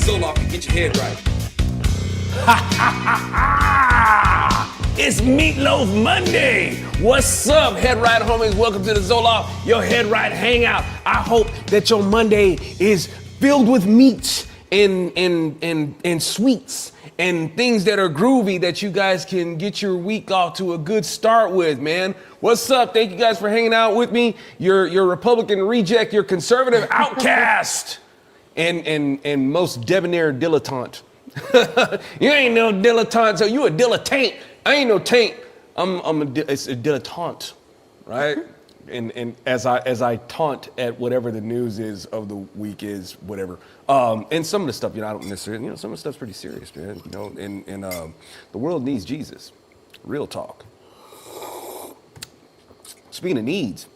Zoloft and get your head right. It's Meatloaf Monday. What's up, Head Right homies? Welcome to the Zoloft, your Head Right Hangout. I hope that your Monday is filled with meats and sweets and things that are groovy that you guys can get your week off to a good start with, man. What's up? Thank you guys for hanging out with me. Your Republican reject, your conservative outcast, and most debonair dilettante. You ain't no dilettante, so you a dilettante. I ain't no taint. It's a dilettante, right? And as I taunt at whatever the news is of the week is, whatever. And some of the stuff, I don't necessarily, some of the stuff's pretty serious, man. And the world needs Jesus. Real talk. Speaking of needs,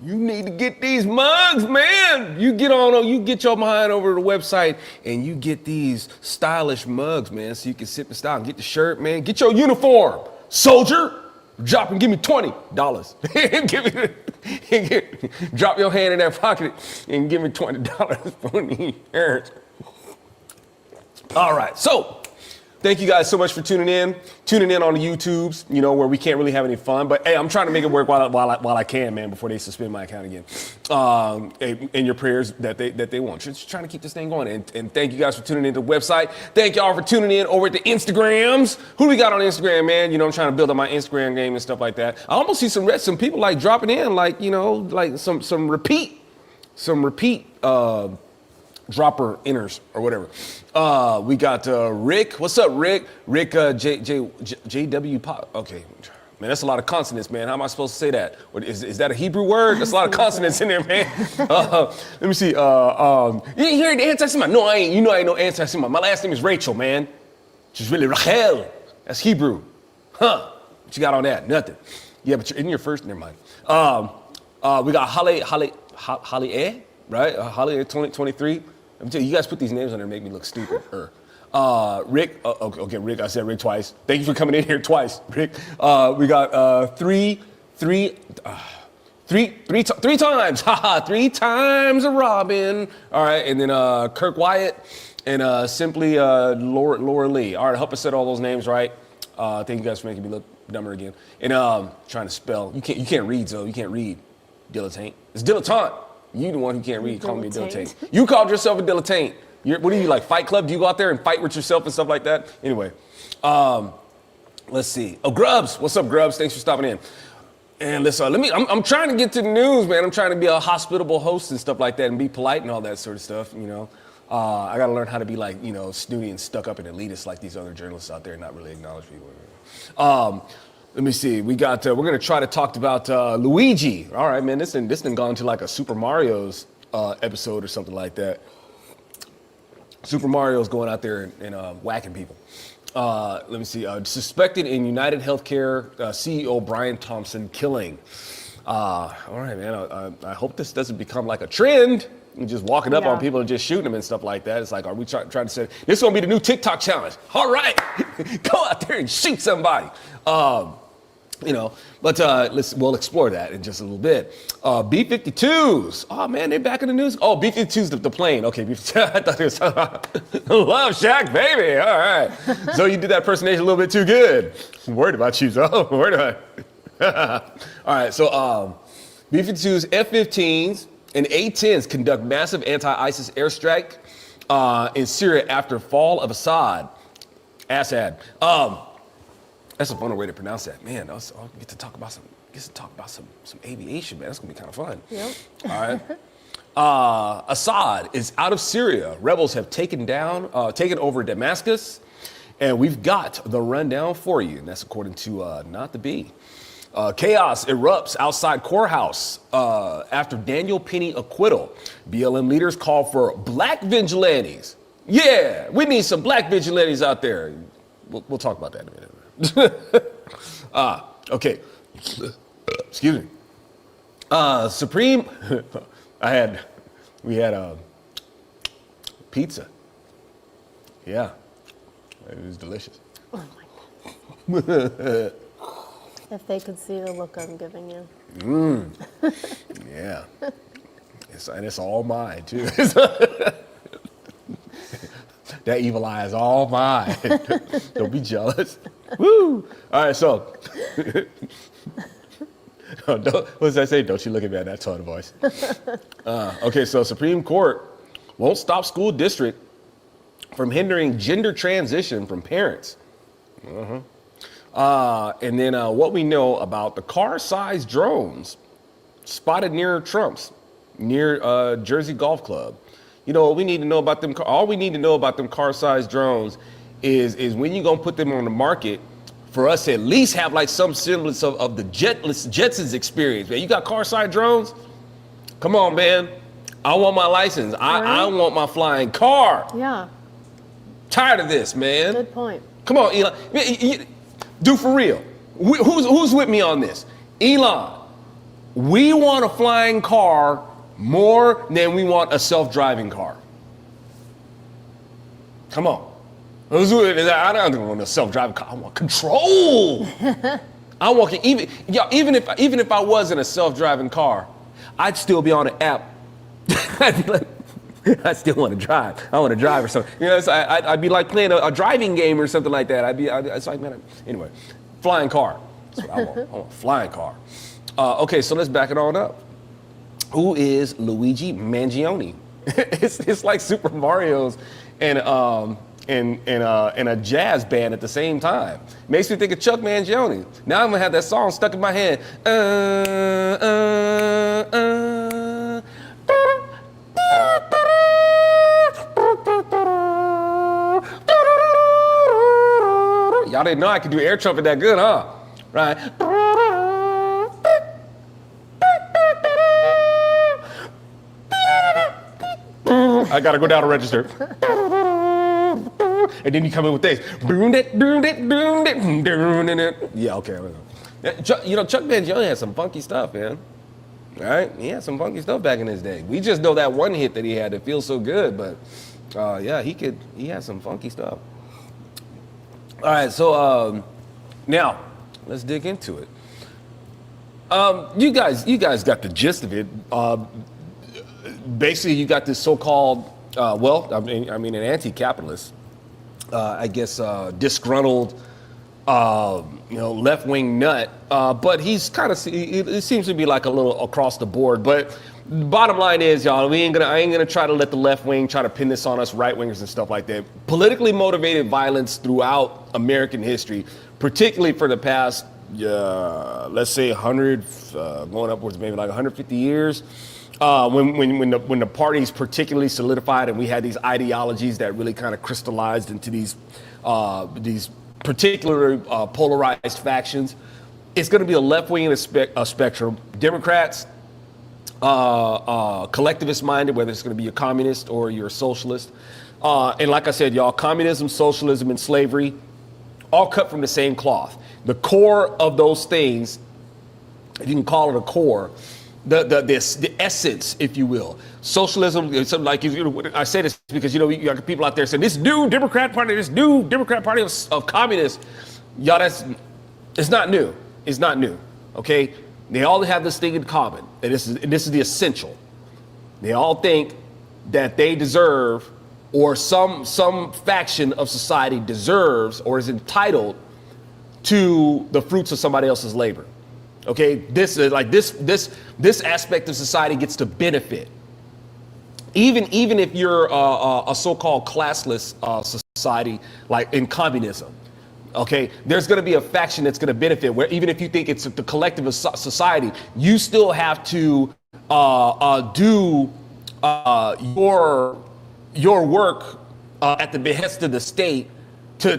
you need to get these mugs, man. You get your mind over to the website and you get these stylish mugs, man, so you can sit in style and get the shirt, man. Get your uniform, soldier. Drop and give me $20. Drop your hand in that pocket and give me $20 for these shirts. All right, so thank you guys so much for tuning in on the YouTubes, where we can't really have any fun. But hey, I'm trying to make it work while I can, man, before they suspend my account again. And your prayers that they want. Just trying to keep this thing going. And thank you guys for tuning in to the website. Thank y'all for tuning in over at the Instagrams. Who do we got on Instagram, man? I'm trying to build up my Instagram game and stuff like that. I almost see some people like dropping in, like some repeat dropper inners or whatever. We got Rick. What's up, Rick? Rick JW Pop. Okay, man, that's a lot of consonants, man. How am I supposed to say that? Is that a Hebrew word? That's a lot of consonants in there, man. Let me see. You hear the anti-Semite? No, I ain't. I ain't no anti-Semite. My last name is Rachel, man. She's really Rachel. That's Hebrew. Huh? What you got on that? Nothing. Yeah, but you're in your first. Never mind. We got Holly, right? Holly 2023. Let me tell you guys put these names on there and make me look stupid. Rick, okay, Rick, I said Rick twice. Thank you for coming in here twice, Rick. We got three times, haha, 3 times a Robin. All right, and then Kirk Wyatt and simply Laura Lee. All right, I hope I said all those names right. Thank you guys for making me look dumber again. And trying to spell, you can't read, so you can't read dilettante. It's dilettante. You the one who can't read, calling me a dilettante. You called yourself a dilettante. What are you, like Fight Club? Do you go out there and fight with yourself and stuff like that? Anyway, let's see. Oh, Grubs. What's up, Grubs? Thanks for stopping in. And I'm trying to get to the news, man. I'm trying to be a hospitable host and stuff like that and be polite and all that sort of stuff, I got to learn how to be like, snooty and stuck up and elitist like these other journalists out there and not really acknowledge people. Let me see. We got. We're gonna try to talk about Luigi. All right, man. This done gone to like a Super Mario's episode or something like that. Super Mario's going out there and whacking people. Let me see. Suspected in UnitedHealthcare CEO Brian Thompson killing. All right, man. I hope this doesn't become like a trend. Just walking up on people and just shooting them and stuff like that. It's like, are we trying to say this is gonna be the new TikTok challenge? All right, go out there and shoot somebody. But we'll explore that in just a little bit. B-52s. Oh man, they're back in the news. Oh, B-52s, the plane. Okay, I thought it was Love Shack, baby. All right. So you did that impersonation a little bit too good. I'm worried about you, so worried about. All right, so B-52s, F-15s, and A-10s conduct massive anti-ISIS airstrike in Syria after fall of Assad. That's a fun way to pronounce that, man. I'll get to talk about some aviation, man. That's gonna be kind of fun. Yep. All right. Assad is out of Syria. Rebels have taken over Damascus, and we've got the rundown for you. And that's according to Not the Bee. Chaos erupts outside Courthouse after Daniel Penny acquittal. BLM leaders call for black vigilantes. Yeah, we need some black vigilantes out there. We'll talk about that in a minute. Okay. Excuse me. Supreme. We had pizza. Yeah, it was delicious. Oh my God. If they could see the look I'm giving you. Yeah. And it's all mine too. That evil eye is all mine. Don't be jealous. Woo! All right, so. What does that say? Don't you look at me in that tone of voice. Okay, so Supreme Court won't stop school district from hindering gender transition from parents. And then what we know about the car-sized drones spotted near Trump's, near Jersey Golf Club. You know, what we need to know about them. All we need to know about them car-sized drones is when you gonna put them on the market for us to at least have like some semblance of the Jetsons experience, man. You got car-sized drones? Come on, man. I want my license. I want my flying car. Yeah. Tired of this, man. Good point. Come on, Elon. Do for real. Who's with me on this? Elon, we want a flying car more than we want a self-driving car. Come on. I don't want a self-driving car. I want control. I want even if I wasn't a self-driving car, I'd still be on an app. I'd be like, I still want to drive. I want to drive or something. You know, so I'd be like playing a driving game or something like that. It's like, man. Anyway, flying car. That's what I want. I want a flying car. Okay, so let's back it on up. Who is Luigi Mangione? It's like Super Mario's and a jazz band at the same time. Makes me think of Chuck Mangione. Now I'm gonna have that song stuck in my head. Y'all didn't know I could do air trumpet that good, huh? Right. I gotta go down to register. And then you come in with this. Yeah, okay. You know, Chuck Mangione had some funky stuff, man. All right? He had some funky stuff back in his day. We just know that one hit that he had that feels so good, but yeah, he had some funky stuff. All right, so now let's dig into it. You guys got the gist of it. Basically, you got this so-called, an anti-capitalist, disgruntled, left-wing nut. But he's kind of, it seems to be like a little across the board. But bottom line is, y'all, I ain't gonna try to let the left wing try to pin this on us right wingers and stuff like that. Politically motivated violence throughout American history, particularly for the past, let's say 100, going upwards maybe like 150 years. When the parties particularly solidified and we had these ideologies that really kind of crystallized into these particular polarized factions, it's going to be a left wing spectrum. Democrats, collectivist minded, whether it's going to be a communist or you're a socialist. And like I said, y'all, communism, socialism, and slavery, all cut from the same cloth. The core of those things, if you can call it a core, the essence, if you will. Socialism, something like, I say this because, you got people out there saying this new Democrat party of communists. Y'all, it's not new. It's not new. Okay? They all have this thing in common. And this is the essential. They all think that they deserve, or some faction of society deserves or is entitled to the fruits of somebody else's labor. Okay, this aspect of society gets to benefit. Even if you're a so-called classless society, like in communism, okay, there's going to be a faction that's going to benefit. Where even if you think it's the collective of society, you still have to do your work at the behest of the state to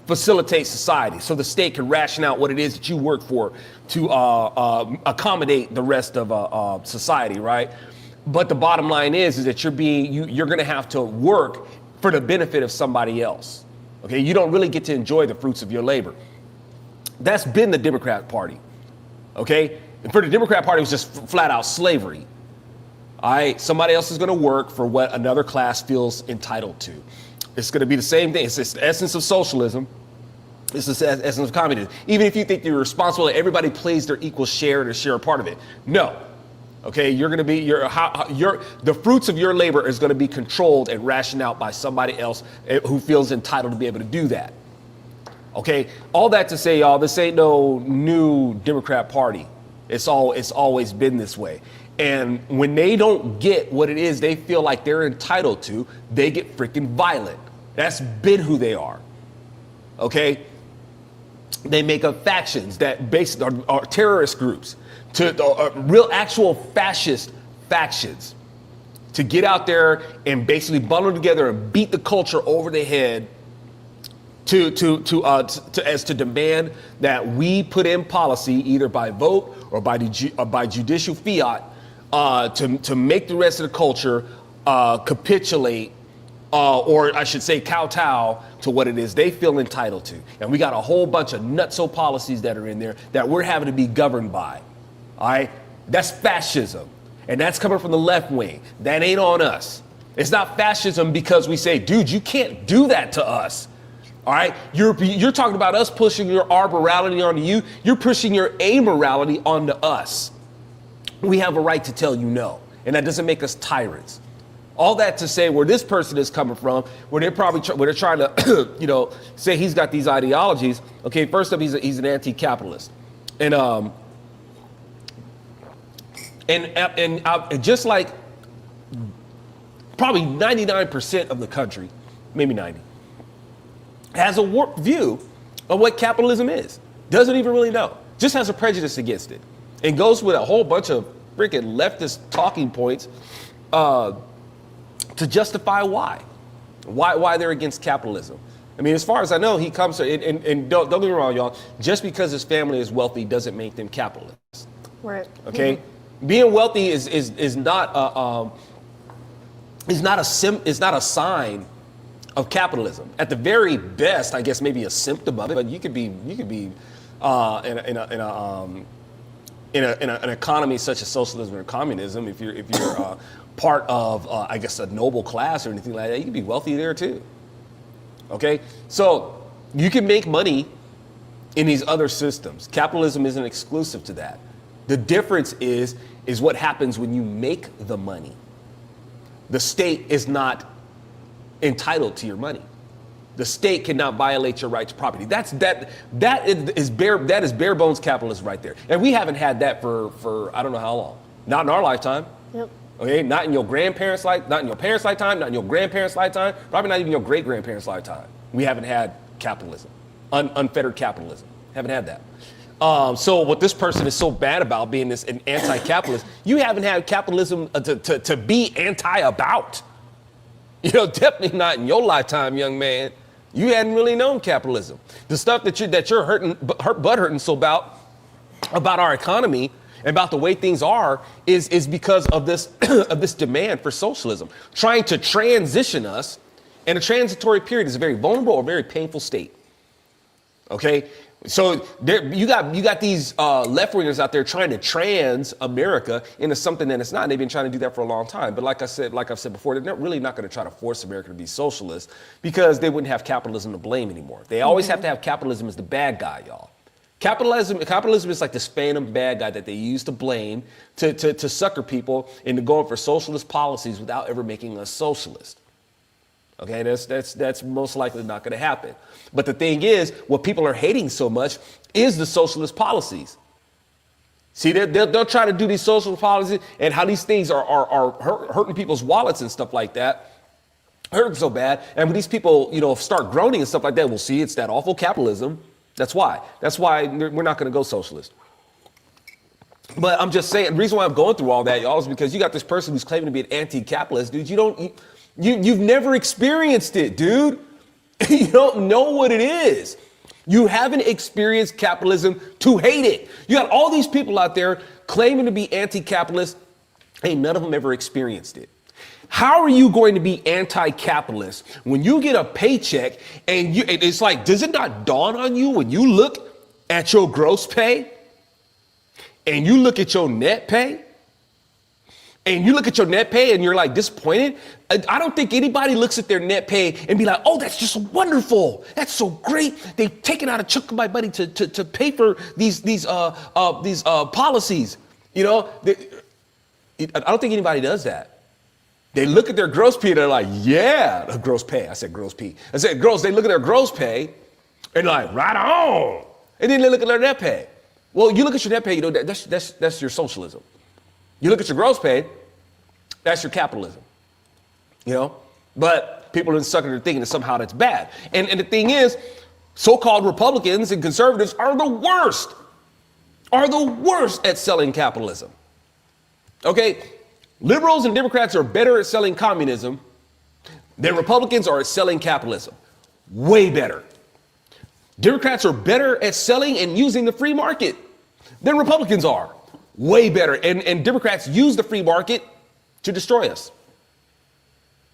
facilitate society, so the state can ration out what it is that you work for to accommodate the rest of society, right? But the bottom line is that you're going to have to work for the benefit of somebody else. Okay, you don't really get to enjoy the fruits of your labor. That's been the Democrat Party. Okay, and for the Democrat Party, it was just flat out slavery. All right, somebody else is going to work for what another class feels entitled to. It's going to be the same thing. It's the essence of socialism. It's the essence of communism. Even if you think you're responsible, everybody plays their equal share to share a part of it. No. Okay, you're going to be the fruits of your labor is going to be controlled and rationed out by somebody else who feels entitled to be able to do that. Okay, all that to say, y'all, this ain't no new Democrat Party. It's always been this way. And when they don't get what it is they feel like they're entitled to, they get freaking violent. That's been who they are. Okay, they make up factions that basically are terrorist groups, to real actual fascist factions, to get out there and basically bundle together and beat the culture over the head to demand that we put in policy either by vote or by judicial fiat to make the rest of the culture capitulate, or I should say kowtow to what it is they feel entitled to. And we got a whole bunch of nutso policies that are in there that we're having to be governed by. All right, that's fascism, and that's coming from the left wing. That ain't on us. It's not fascism because we say, dude, you can't do that to us. All right, you're talking about us pushing our morality onto you. You're pushing your amorality onto us. We have a right to tell you no, and that doesn't make us tyrants. All that to say, where this person is coming from, where they're trying to, say he's got these ideologies. Okay, first up, he's an anti-capitalist, and just like probably 99% of the country, maybe 90, has a warped view of what capitalism is. Doesn't even really know. Just has a prejudice against it, and goes with a whole bunch of freaking leftist talking points to justify why they're against capitalism. I mean, as far as I know, he comes to, and don't get me wrong, y'all, just because his family is wealthy doesn't make them capitalists. Right. Okay? Mm-hmm. Being wealthy is not a sign of capitalism. At the very best, I guess maybe a symptom of it, but you could be in an economy such as socialism or communism, if you're part of I guess a noble class or anything like that, you can be wealthy there too. Okay, so you can make money in these other systems. Capitalism isn't exclusive to that. The difference is what happens when you make the money. The state is not entitled to your money. The state cannot violate your right to property. That is bare bones capitalism right there. And we haven't had that for I don't know how long. Not in our lifetime. Yep. Okay, not in your grandparents' lifetime, not in your parents' lifetime, not in your grandparents' lifetime, probably not even your great-grandparents' lifetime. We haven't had capitalism, unfettered capitalism. Haven't had that. So what this person is so bad about being an anti-capitalist, you haven't had capitalism to be anti about. Definitely not in your lifetime, young man. You hadn't really known capitalism. The stuff that you're hurting so about our economy and about the way things are is because of this of this demand for socialism, trying to transition us. And a transitory period is a very vulnerable or very painful state. Okay, so you got these left wingers out there trying to trans America into something that it's not. And they've been trying to do that for a long time. But like I've said before, they're really not going to try to force America to be socialist because they wouldn't have capitalism to blame anymore. They always have to have capitalism as the bad guy, y'all. Capitalism is like this phantom bad guy that they use to blame to sucker people into going for socialist policies without ever making us socialist. Okay, that's most likely not going to happen. But the thing is, what people are hating so much is the socialist policies. See, they'll try to do these socialist policies and how these things are hurting people's wallets and stuff like that. Hurting so bad. And when these people, start groaning and stuff like that, we'll see it's that awful capitalism. That's why we're not going to go socialist. But I'm just saying, the reason why I'm going through all that, y'all, is because you got this person who's claiming to be an anti-capitalist, dude. You've never experienced it, dude. You don't know what it is. You haven't experienced capitalism to hate it. You got all these people out there claiming to be anti-capitalist. Ain't none of them ever experienced it. How are you going to be anti-capitalist when you get a paycheck and it's like, does it not dawn on you when you look at your gross pay and you look at your net pay? And you look at your net pay and you're like disappointed. I don't think anybody looks at their net pay and be like, oh, that's just wonderful. That's so great. They've taken out a chunk of my money to pay for these policies. I don't think anybody does that. They look at their gross pay, they're like, yeah, gross pay. I said gross pay. I said gross, they look at their gross pay and like, right on. And then they look at their net pay. Well, you look at your net pay, you know, that's your socialism. You look at your gross pay, that's your capitalism, you know? But people are stuck in their thinking that somehow that's bad. And the thing is, so-called Republicans and conservatives are the worst at selling capitalism. Okay? Liberals and Democrats are better at selling communism than Republicans are at selling capitalism. Way better. Democrats are better at selling and using the free market than Republicans are. Way better. And Democrats use the free market to destroy us.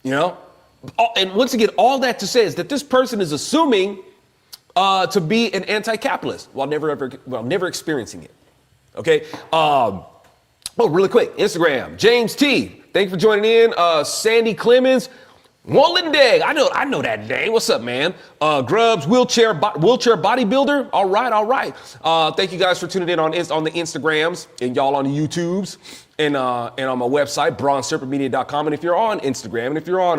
You know? And once again, all that to say is that this person is assuming to be an anti-capitalist while never experiencing it. Okay? Oh, really quick, Instagram, James T. Thank you for joining in. Sandy Clemens, Wollendeg. I know that name. What's up, man? Grubs, wheelchair bodybuilder. All right. Thank you guys for tuning in on the Instagrams and y'all on the YouTubes and on my website, bronzeserpentmedia.com. And if you're on Instagram and if you're on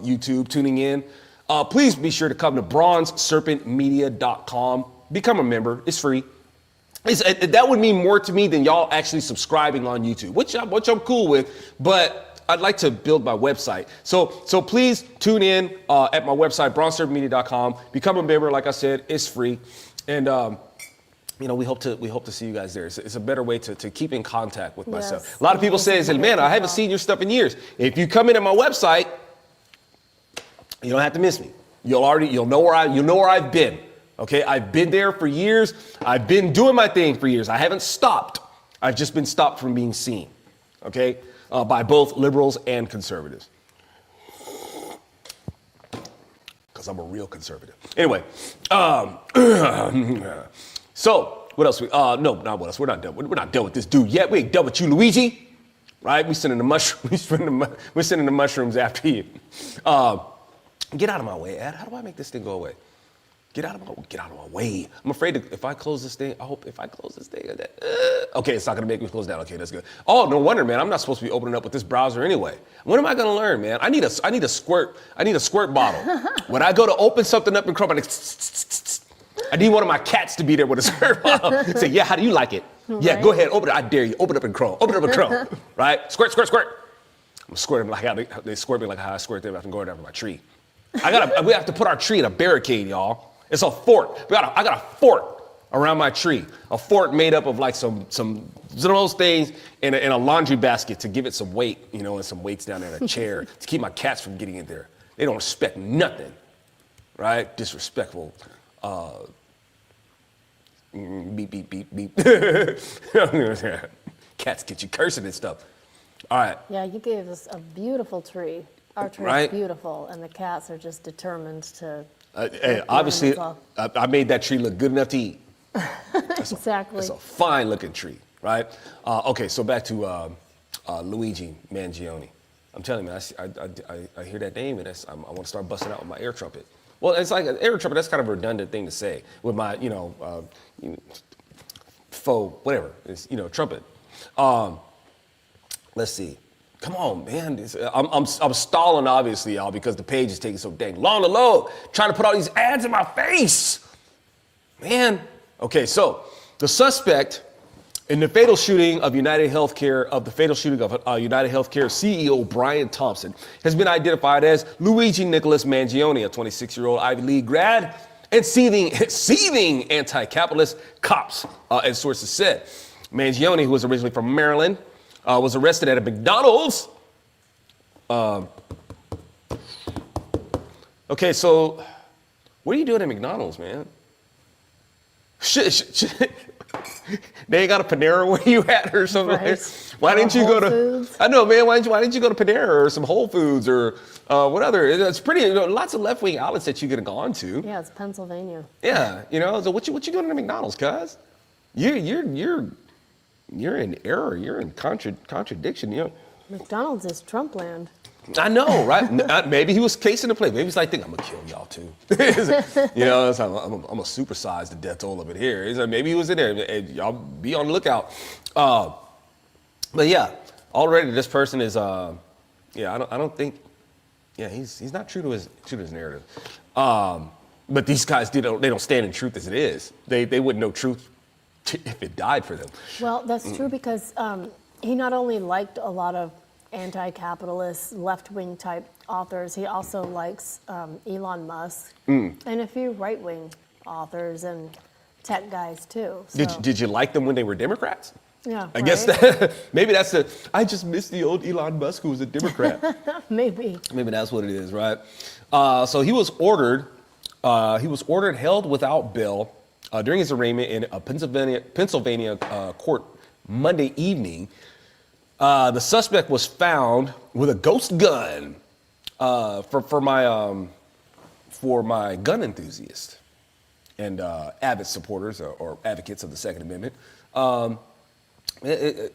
YouTube tuning in, please be sure to come to bronzeserpentmedia.com. Become a member. It's free. That would mean more to me than y'all actually subscribing on YouTube, which I'm cool with, but I'd like to build my website. So please tune in at my website, bronzeserpentmedia.com. Become a member. Like I said, it's free. And, we hope to see you guys there. It's a better way to keep in contact with myself. A lot of people say, man, I haven't seen your stuff in years. If you come in at my website, you don't have to miss me. You'll know where I've been. Okay, I've been there for years. I've been doing my thing for years. I haven't stopped. I've just been stopped from being seen. Okay, by both liberals and conservatives. Because I'm a real conservative. Anyway, so what else? No, not what else. We're not done. We're not done with this dude yet. We ain't done with you, Luigi. Right? We're sending the mushrooms after you. Get out of my way, Ed. How do I make this thing go away? Get out of my way. I'm afraid if I close this thing, okay, it's not gonna make me close down. Okay, that's good. Oh, no wonder, man. I'm not supposed to be opening up with this browser anyway. When am I gonna learn, man? I need a squirt bottle. When I go to open something up in Chrome, I need one of my cats to be there with a squirt bottle. Say, yeah, how do you like it? Right. Yeah, go ahead, open it. I dare you. Open it up in Chrome. Right? Squirt. I'm squirting like how they squirt me like how I squirt them after going down my tree. We have to put our tree in a barricade, y'all. It's a fort. I got a fort around my tree. A fort made up of like some of those things in a laundry basket to give it some weight, and some weights down there in a chair to keep my cats from getting in there. They don't respect nothing, right? Disrespectful. Beep, beep, beep, beep. Cats get you cursing and stuff. All right. Yeah, you gave us a beautiful tree. Our tree is beautiful, and the cats are just determined to... obviously, I made that tree look good enough to eat. Exactly. It's a fine-looking tree, right? Okay, so back to Luigi Mangione. I'm telling you, man, I hear that name, and I want to start busting out with my air trumpet. Well, it's like an air trumpet. That's kind of a redundant thing to say with my, faux whatever. It's trumpet. Let's see. Come on, man. I'm stalling, obviously, y'all, because the page is taking so dang long to load. Trying to put all these ads in my face. Man. Okay, so the suspect in the fatal shooting of UnitedHealthcare, UnitedHealthcare CEO Brian Thompson, has been identified as Luigi Nicholas Mangione, a 26-year-old Ivy League grad and seething anti-capitalist cops, as sources said. Mangione, who was originally from Maryland, was arrested at a McDonald's. Okay, so what are you doing at McDonald's, man? Shit. They ain't got a Panera where you at or something. Right. Why didn't you go to? Foods? I know, man. Why didn't you go to Panera or some Whole Foods or what other? It's pretty. Lots of left-wing outlets that you could have gone to. Yeah, it's Pennsylvania. Yeah, So what you doing at McDonald's, cuz? You're in error. You're in contradiction. McDonald's is Trump land. I know, right? Maybe he was casing the play. Maybe he's like, I'm gonna kill y'all too. I'm gonna supersize the death toll of it here. He's like, maybe he was in there. Hey, y'all be on the lookout. But yeah, already this person is, I don't think, he's not true to his narrative. But these guys, they don't stand in truth as it is. They wouldn't know truth if it died for them. Well, that's true because he not only liked a lot of anti-capitalist, left-wing type authors, he also likes Elon Musk and a few right-wing authors and tech guys too. So. Did you like them when they were Democrats? Yeah, I guess maybe that's I just miss the old Elon Musk who was a Democrat. Maybe that's what it is, right? So he was ordered held without bail during his arraignment in a Pennsylvania court Monday evening. The suspect was found with a ghost gun. For my gun enthusiast and avid supporters or advocates of the Second Amendment,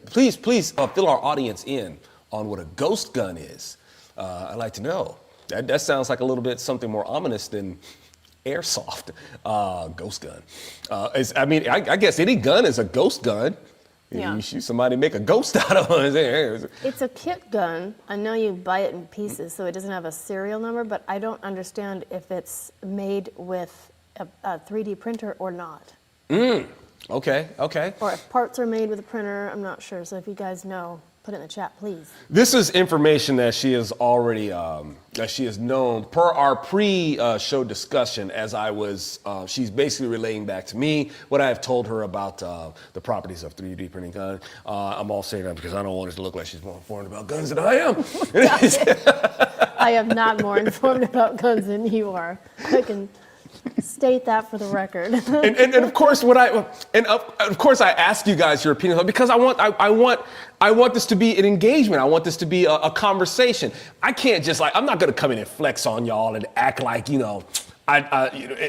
please fill our audience in on what a ghost gun is. I'd like to know. That sounds like a little bit something more ominous than airsoft. Ghost gun. I guess any gun is a ghost gun. Yeah. You shoot somebody, make a ghost out of them. It's a kit gun. I know you buy it in pieces, so it doesn't have a serial number, but I don't understand if it's made with a 3D printer or not. Okay. Or if parts are made with a printer, I'm not sure. So if you guys know, put it in the chat, please. This is information that she has already, that she has known per our pre-show discussion as she's basically relaying back to me what I have told her about the properties of 3D printing guns. I'm all saying that because I don't want it to look like she's more informed about guns than I am. I am not more informed about guns than you are. I can state that for the record. and of course, of course, I ask you guys your opinion because I want this to be an engagement. I want this to be a conversation. I can't just I'm not gonna come in and flex on y'all and act like it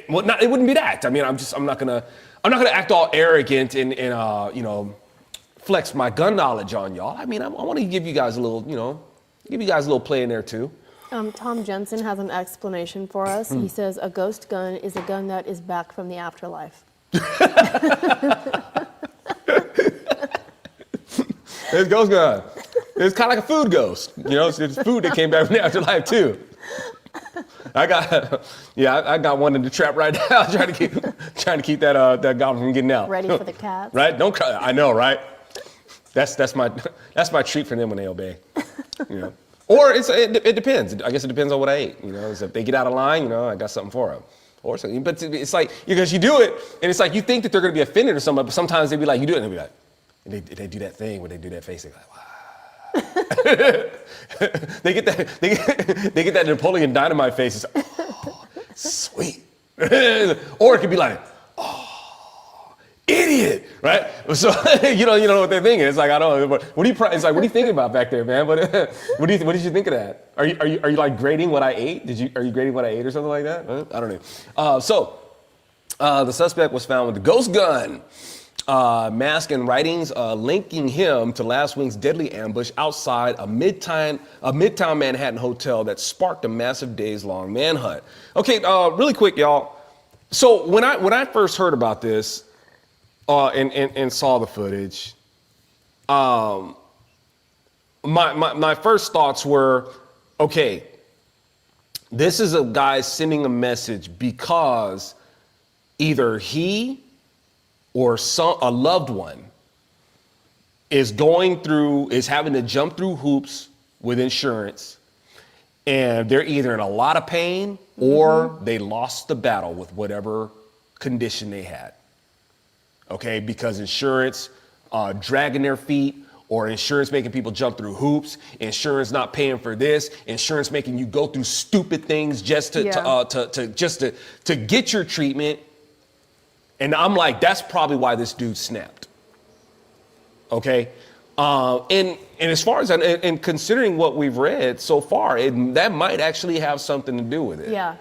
wouldn't be that. I mean, I'm not gonna act all arrogant and flex my gun knowledge on y'all. I mean, I want to give you guys a little play in there too. Tom Jensen has an explanation for us. He says a ghost gun is a gun that is back from the afterlife. It's ghost gun. It's kind of like a food ghost. It's food that came back from the afterlife too. I got one in the trap right now, trying to keep that goblin from getting out. Ready for the cats. Right? Don't cry. I know, right? That's my treat for them when they obey. Or it depends. I guess it depends on what I ate. So if they get out of line, I got something for them. Or something. But it's like because you do it, and it's like you think that they're going to be offended or something. But sometimes they be like, you do it, and they be like, and they do that thing where they do that face. They're like, wow. they get that Napoleon Dynamite face. It's like, oh, sweet. Or it could be like, oh, idiot, right? So you know what they're thinking. It's like I don't know. What are you thinking about back there, man? What did you think of that? Are you like grading what I ate? Are you grading what I ate or something like that? I don't know. So the suspect was found with a ghost gun, mask and writings linking him to last week's deadly ambush outside a Midtown Manhattan hotel that sparked a massive days-long manhunt. Okay, really quick, y'all. So when I first heard about this and saw the footage, my first thoughts were, okay, this is a guy sending a message because either he or a loved one is having to jump through hoops with insurance, and they're either in a lot of pain or they lost the battle with whatever condition they had. Okay, because insurance dragging their feet, or insurance making people jump through hoops, insurance not paying for this, insurance making you go through stupid things just to get your treatment. And I'm like, that's probably why this dude snapped. Okay, and as far as and considering what we've read so far, that might actually have something to do with it. Yeah.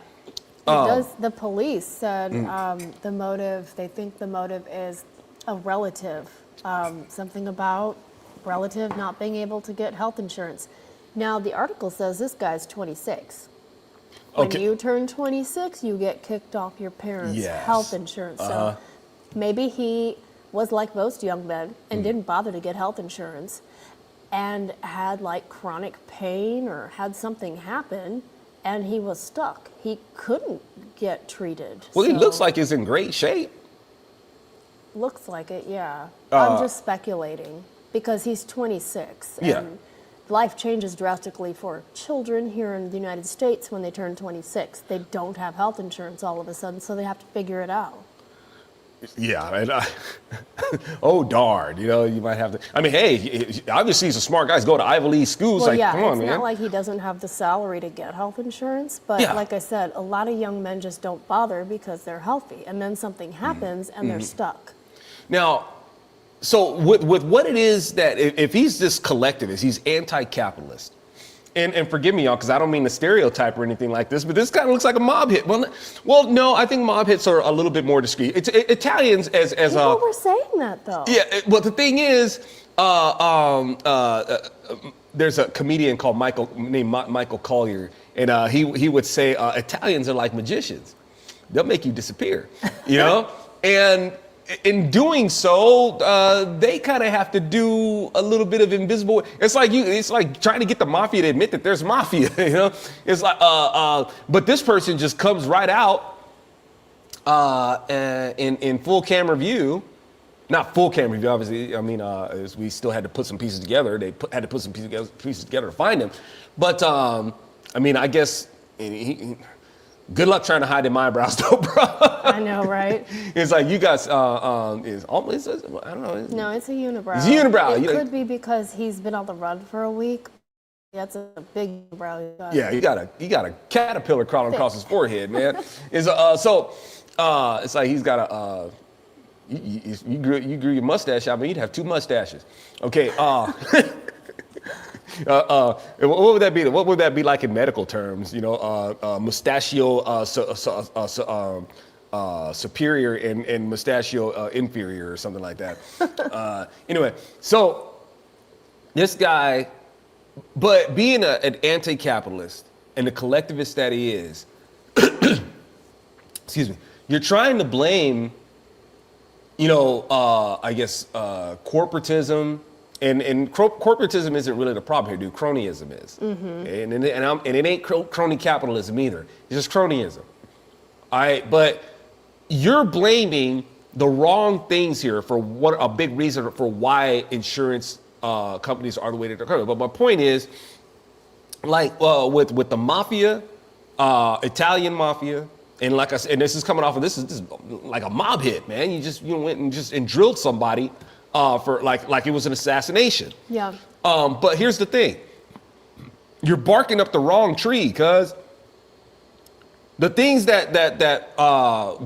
It does. The police said the motive. They think the motive is a relative. Something about relative not being able to get health insurance. Now the article says this guy's 26. When you turn 26, you get kicked off your parents' health insurance. So maybe he was like most young men and didn't bother to get health insurance. and had like chronic pain or had something happen, and he was stuck. He couldn't get treated. Well, he So- looks like he's in great shape. Looks like it, yeah. I'm just speculating because he's 26. And Yeah. life changes drastically for children here in the United States when they turn 26. They don't have health insurance all of a sudden, so they have to figure it out. Yeah, and oh darn, you might have to. I mean, hey, obviously he's a smart guy. He's going to Ivy League schools. Well, Like, yeah, come on, it's man. not like he doesn't have the salary to get health insurance, but Yeah. like I said, a lot of young men just don't bother because they're healthy, and then something happens and they're stuck. Now, so with what it is that if he's this collectivist, he's anti-capitalist. And forgive me, y'all, because I don't mean to stereotype or anything like this, but this kind of looks like a mob hit. Well, no, I think mob hits are a little bit more discreet. Italians as People were saying that though. yeah. Well, the thing is, there's a comedian named Michael Collier, and he would say Italians are like magicians; they'll make you disappear, and in doing so, they kind of have to do a little bit of invisible. It's like trying to get the mafia to admit that there's mafia. It's like, but this person just comes right out in full camera view. Not full camera view, obviously. I mean, we still had to put some pieces together. They had to put some pieces together to find him. But I mean, I guess. Good luck trying to hide them eyebrows, though, bro. I know, right? It's like you guys, I don't know. No, it's a unibrow. It's a unibrow. It could be because he's been on the run for a week. That's a big brow. Yeah, you got a caterpillar crawling across his forehead, man. It's like he's got a. You grew your mustache out, but you'd have two mustaches. Okay. What would that be? What would that be like in medical terms? Mustachio superior and mustachio inferior or something like that. Anyway, so this guy, but being an anti-capitalist and the collectivist that he is, excuse me, you're trying to blame, I guess, corporatism. And corporatism isn't really the problem here, dude. Cronyism is, and it ain't crony capitalism either. It's just cronyism. All right, but you're blaming the wrong things here for what a big reason for why insurance companies are the way that they're currently. But my point is, like with the mafia, Italian mafia, and like I said, and this is coming off of this is like a mob hit, man. You went and drilled somebody. For like it was an assassination. Yeah. But here's the thing. You're barking up the wrong tree, cuz the things that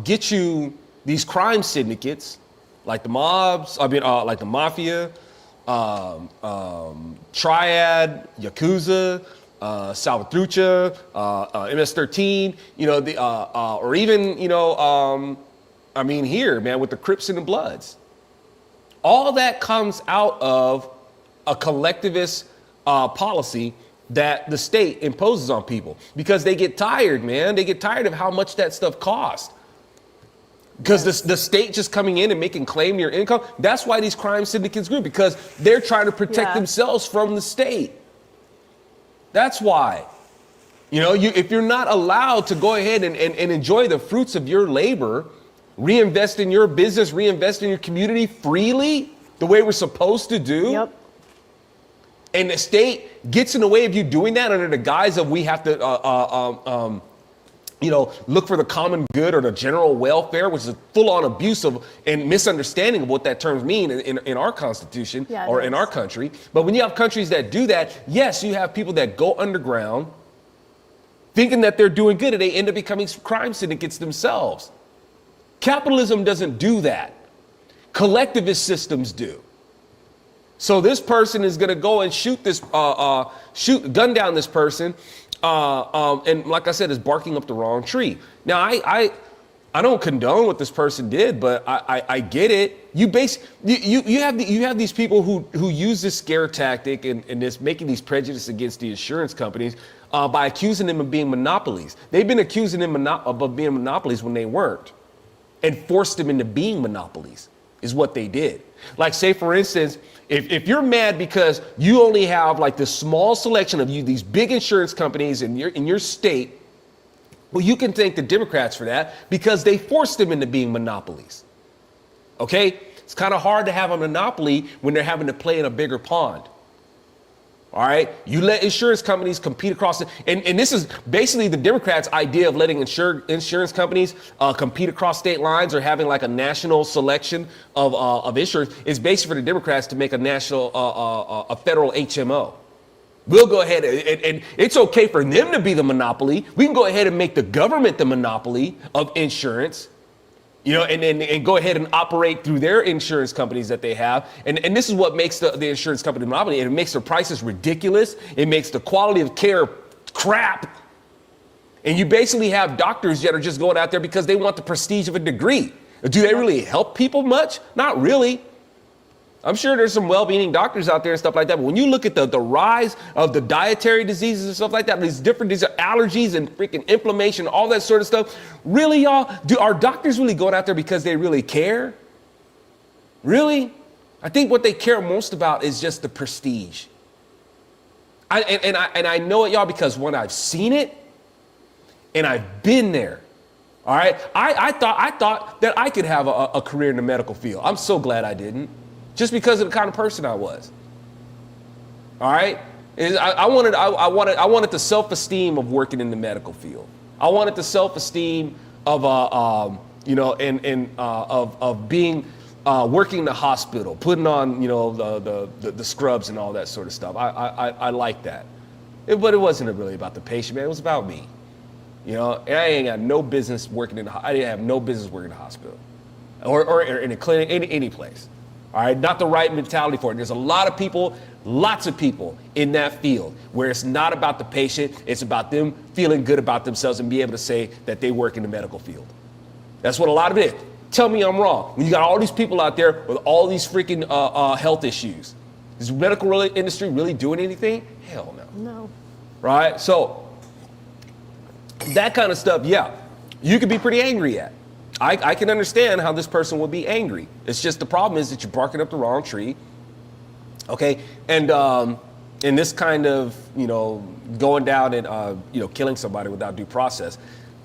get you these crime syndicates, like the mobs, like the mafia, Triad, Yakuza, Salvatrucha, MS-13, or even, here, man, with the Crips and the Bloods. All that comes out of a collectivist policy that the state imposes on people because they get tired, man. They get tired of how much that stuff costs. Because the state just coming in and making claim to your income. That's why these crime syndicates grew, because they're trying to protect themselves from the state. That's why. If you're not allowed to go ahead and enjoy the fruits of your labor, reinvest in your business, reinvest in your community freely, the way we're supposed to do. Yep. And the state gets in the way of you doing that under the guise of we have to, look for the common good or the general welfare, which is a full-on abuse of and misunderstanding of what that term means in our Constitution or in our country. But when you have countries that do that, yes, you have people that go underground thinking that they're doing good, and they end up becoming crime syndicates themselves. Capitalism doesn't do that. Collectivist systems do. So this person is going to go and gun down this person, and like I said, is barking up the wrong tree. Now, I don't condone what this person did, but I get it. You have these people who use this scare tactic and this making these prejudices against the insurance companies by accusing them of being monopolies. They've been accusing them of being monopolies when they weren't, and forced them into being monopolies is what they did. Like say for instance, if you're mad because you only have like this small selection of these big insurance companies in your state, well, you can thank the Democrats for that because they forced them into being monopolies. Okay? It's kind of hard to have a monopoly when they're having to play in a bigger pond. All right, you let insurance companies compete across the, and this is basically the Democrats' idea of letting insurance companies compete across state lines or having like a national selection of insurance is basically for the Democrats to make a national, a federal HMO. We'll go ahead and it's okay for them to be the monopoly. We can go ahead and make the government the monopoly of insurance. And go ahead and operate through their insurance companies that they have. And this is what makes the insurance company monopoly. It makes their prices ridiculous. It makes the quality of care crap. And you basically have doctors that are just going out there because they want the prestige of a degree. Do they really help people much? Not really. I'm sure there's some well-meaning doctors out there and stuff like that. But when you look at the rise of the dietary diseases and stuff like that, these are allergies and freaking inflammation, all that sort of stuff. Really, y'all, are doctors really going out there because they really care? Really? I think what they care most about is just the prestige. I know it, y'all, because when I've seen it and I've been there. All right. I thought that I could have a career in the medical field. I'm so glad I didn't. Just because of the kind of person I was. All right, I wanted the self-esteem of working in the medical field. I wanted the self-esteem of of being working in the hospital, putting on the scrubs and all that sort of stuff. I like that, but it wasn't really about the patient, man. It was about me. And I ain't got no business working I didn't have no business working in the hospital, or in a clinic, any place. All right, not the right mentality for it. There's a lot of people, lots of people in that field where it's not about the patient, it's about them feeling good about themselves and be able to say that they work in the medical field. That's what a lot of it is. Tell me I'm wrong. When you got all these people out there with all these freaking health issues, is the medical industry really doing anything? Hell no. No. Right? So that kind of stuff, yeah, you could be pretty angry at. I can understand how this person would be angry. It's just the problem is that you're barking up the wrong tree. Okay, and in this kind of going down and killing somebody without due process,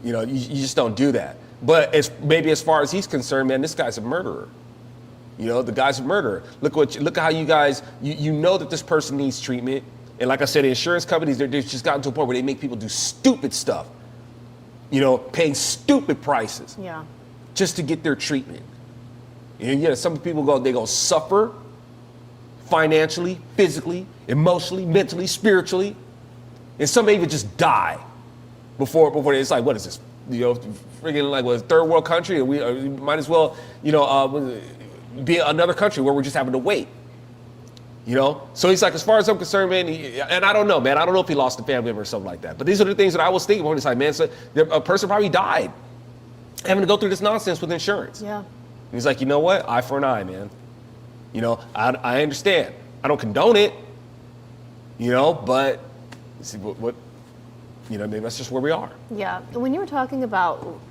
you just don't do that. But as far as he's concerned, man, this guy's a murderer. The guy's a murderer. Look at how you guys you know that this person needs treatment, and like I said, the insurance companies they've just gotten to a point where they make people do stupid stuff. Paying stupid prices. Yeah. Just to get their treatment. Some people they go suffer financially, physically, emotionally, mentally, spiritually, and some even just die before it's like, what is this? Freaking like what, third world country, and we might as well, be another country where we're just having to wait. So he's like, as far as I'm concerned, man, and I don't know, man. I don't know if he lost a family member or something like that. But these are the things that I was thinking when it's like, man, so a person probably died having to go through this nonsense with insurance. Yeah. And he's like, you know what? Eye for an eye, man. I understand. I don't condone it, but see what maybe that's just where we are. Yeah. When you were talking about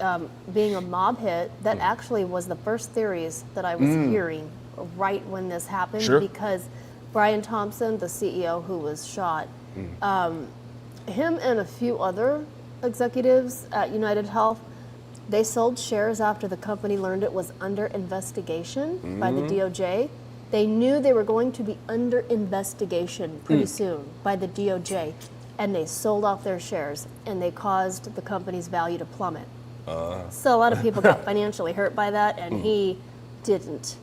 being a mob hit, that actually was the first theories that I was hearing right when this happened. Sure. Because Brian Thompson, the CEO who was shot, him and a few other executives at UnitedHealth, they sold shares after the company learned it was under investigation by the DOJ. They knew they were going to be under investigation pretty soon by the DOJ, and they sold off their shares, and they caused the company's value to plummet. So a lot of people got financially hurt by that, and he didn't.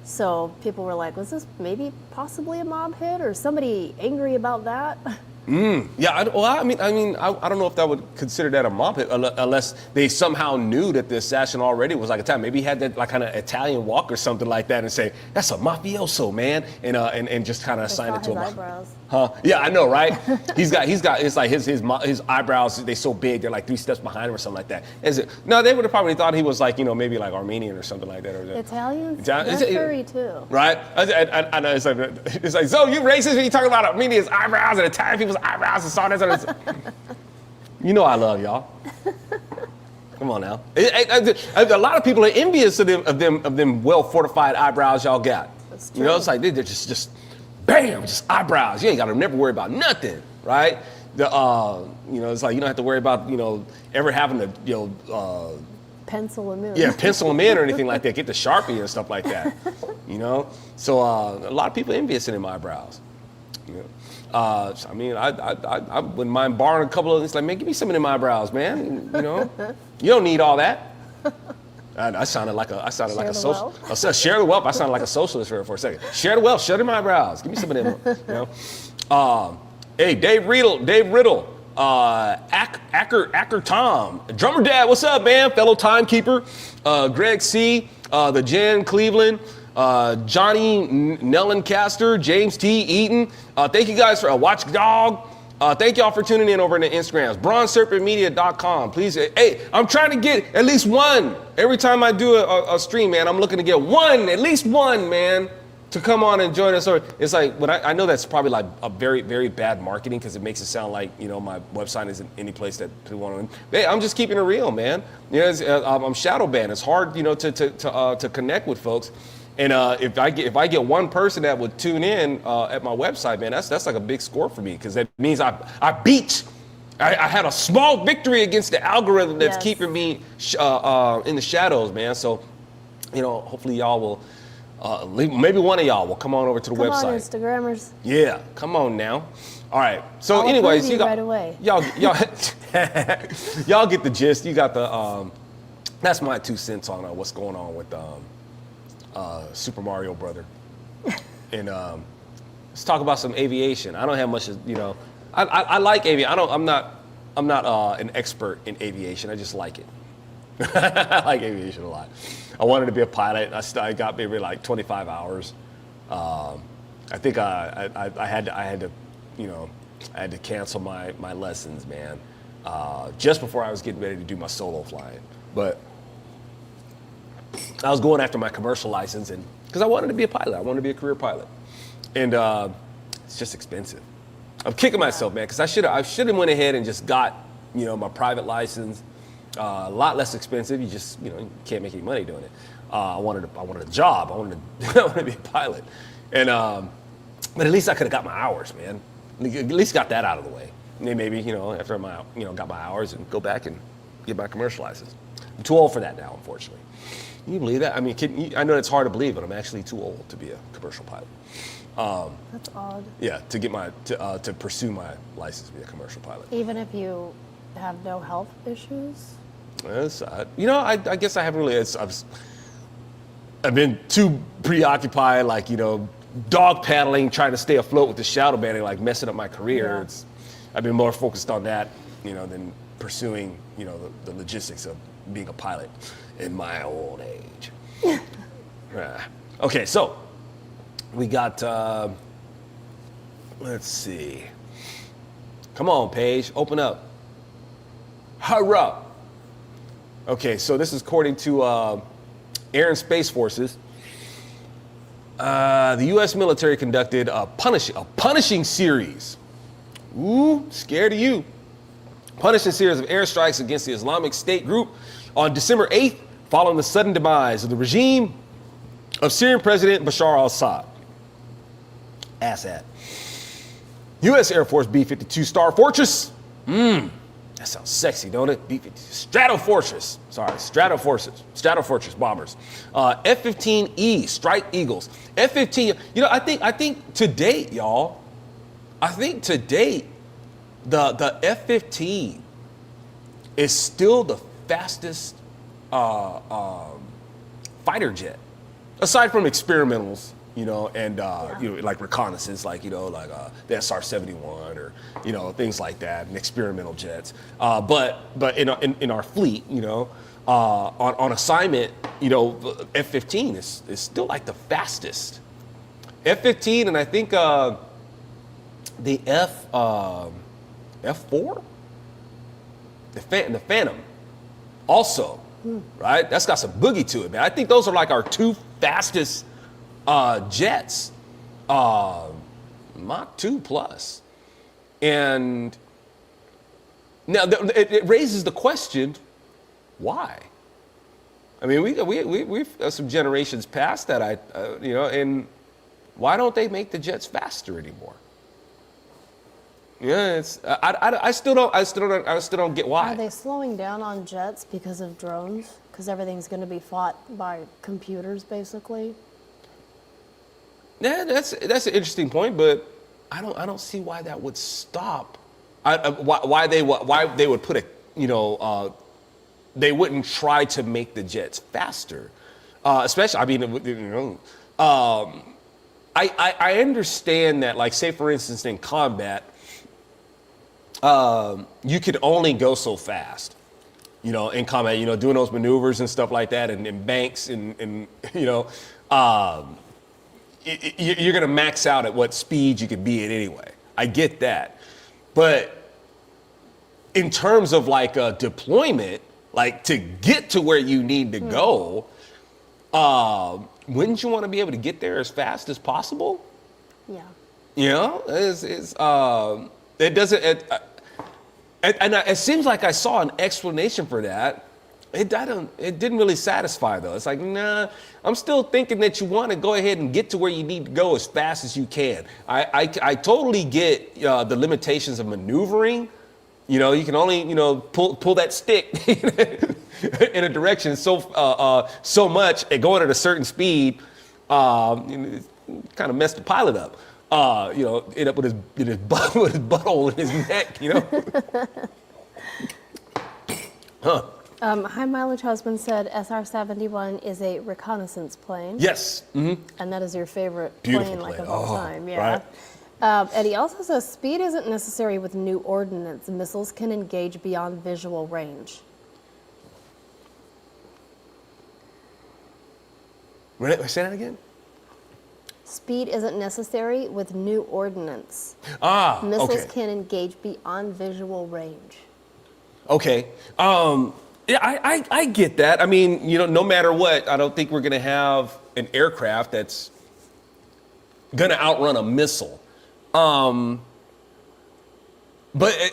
So people were like, was this maybe possibly a mob hit or somebody angry about that? Yeah, I don't know if that would consider that a mob hit unless they somehow knew that the assassin already was like a time. Maybe he had that like kind of Italian walk or something like that and say, that's a mafioso, man, and just kind of assign it to him. Eyebrows. Huh? Yeah, I know, right? he's got it's like his eyebrows, they're so big, they're like 3 steps behind him or something like that. No, they would have probably thought he was like, maybe like Armenian or something like that. Or Italians? They're furry too. Right? I know, it's like, so you racist when you talk about Armenians' eyebrows and Italian people's eyebrows and so on. I love y'all. Come on now. A lot of people are envious of them well fortified eyebrows y'all got. That's You know, true. it's like they're just bam, just eyebrows. You ain't got to never worry about nothing, right? It's like you don't have to worry about, ever having to, Pencil them in. yeah, pencil them in or anything like that. Get the Sharpie and stuff like that, So a lot of people envious in my eyebrows. I wouldn't mind borrowing a couple of. It's like, man, give me some in my eyebrows, man. You don't need all that. I sounded like a social. I said, share the wealth. I sounded like a socialist for a second. Share the wealth. Share in my eyebrows. Give me some of them. Hey, Dave Riddle. Acker Tom, Drummer Dad, what's up, man? Fellow timekeeper, Greg C, the Jen Cleveland, Johnny Nellencaster, James T. Eaton. Thank you guys for Watchdog. Thank y'all for tuning in over in the Instagrams. BronzeSerpentMedia.com. Please, hey, I'm trying to get at least one. Every time I do a stream, man, I'm looking to get at least one, man, to come on and join us. Or it's like, when I know that's probably like a very, very bad marketing because it makes it sound like, my website isn't any place that people want to. Hey, I'm just keeping it real, man. I'm shadow banned. It's hard, to connect with folks. And if I get one person that would tune in at my website, man, that's like a big score for me because that means I had a small victory against the algorithm that's keeping me in the shadows, man. So, hopefully y'all will. Maybe one of y'all will come on over to the website. Come on, Instagrammers. Yeah, come on now. All right. So, I'll anyways, approve you right away. y'all get the gist. You got the. That's my 2 cents on what's going on with Super Mario Brother. And let's talk about some aviation. I don't have much, I like aviation. I'm not an expert in aviation. I just like it. I like aviation a lot. I wanted to be a pilot. I got maybe like 25 hours. I think I had to cancel my lessons, man, just before I was getting ready to do my solo flying. But I was going after my commercial license, and because I wanted to be a pilot, I wanted to be a career pilot, and it's just expensive. I'm kicking myself, man, because I should have went ahead and just got my private license. A lot less expensive. You just you can't make any money doing it. I wanted a job. I wanted to be a pilot, and but at least I could have got my hours, man. At least got that out of the way. And then maybe after my got my hours and go back and get my commercial license. I'm too old for that now, unfortunately. Can you believe that? I mean, I know it's hard to believe, but I'm actually too old to be a commercial pilot. That's odd. Yeah, to get to pursue my license to be a commercial pilot. Even if you have no health issues? I guess I haven't really. I've been too preoccupied, like dog paddling, trying to stay afloat with the shadow banning, like messing up my career. Yeah. I've been more focused on that, than pursuing, the logistics of being a pilot in my old age. Okay, so we got. Let's see. Come on, Paige, open up. Hurrah! Okay, so this is according to Air and Space Forces. The U.S. military conducted a punishing series. Ooh, scared of you. Punishing series of airstrikes against the Islamic State group on December 8th, following the sudden demise of the regime of Syrian President Bashar al-Assad. Assad. U.S. Air Force B-52 Star Fortress. That sounds sexy, don't it? B-52 Stratofortress bombers. F-15E Strike Eagles. F-15. I think to date, y'all. The F-15 is still the fastest fighter jet, aside from experimentals. Like reconnaissance, like the SR-71 or things like that, and experimental jets. But in our fleet, on assignment, F-15 is still like the fastest. F-15, and I think the F-4, the Phantom, also, right? That's got some boogie to it, man. I think those are like our two fastest jets, Mach 2 plus. And now it raises the question, why? I mean, we've some generations past that, and why don't they make the jets faster anymore? Yeah, I still don't get why. Are they slowing down on jets because of drones? Because everything's going to be fought by computers, basically. Yeah, that's an interesting point, but I don't see why that would stop. Why they would put they wouldn't try to make the jets faster, especially. I mean, I understand that, like, say for instance in combat, you could only go so fast, in combat, doing those maneuvers and stuff like that, and in banks and you're gonna max out at what speed you could be at anyway. I get that, but in terms of like a deployment, like to get to where you need to go, wouldn't you want to be able to get there as fast as possible? Yeah. It doesn't. It seems like I saw an explanation for that. It didn't really satisfy though. It's like, nah, I'm still thinking that you want to go ahead and get to where you need to go as fast as you can. I totally get the limitations of maneuvering. You can only pull that stick in a direction so much and going at a certain speed. Kind of messed the pilot up. End up with his butthole in his neck. Huh. High Mileage Husband said SR-71 is a reconnaissance plane. Yes. Mm-hmm. And that is your favorite Beautiful plane, like, plane. of all time. Yeah. Right. And he also says speed isn't necessary with new ordnance. Missiles can engage beyond visual range. Say that again? Speed isn't necessary with new ordnance. okay. Missiles can engage beyond visual range. Okay. Yeah, I get that. I mean, no matter what, I don't think we're going to have an aircraft that's going to outrun a missile. But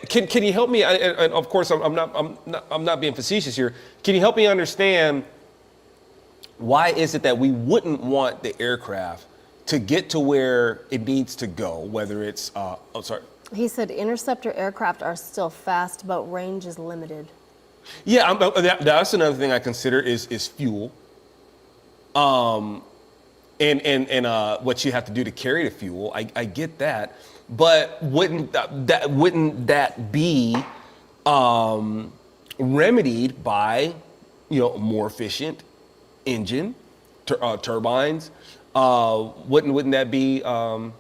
can you help me? And of course, I'm not being facetious here. Can you help me understand why is it that we wouldn't want the aircraft to get to where it needs to go? Whether it's He said interceptor aircraft are still fast, but range is limited. Yeah, that's another thing I consider is fuel. And what you have to do to carry the fuel. I get that, but wouldn't that be remedied by a more efficient engine, turbines? Wouldn't that be? I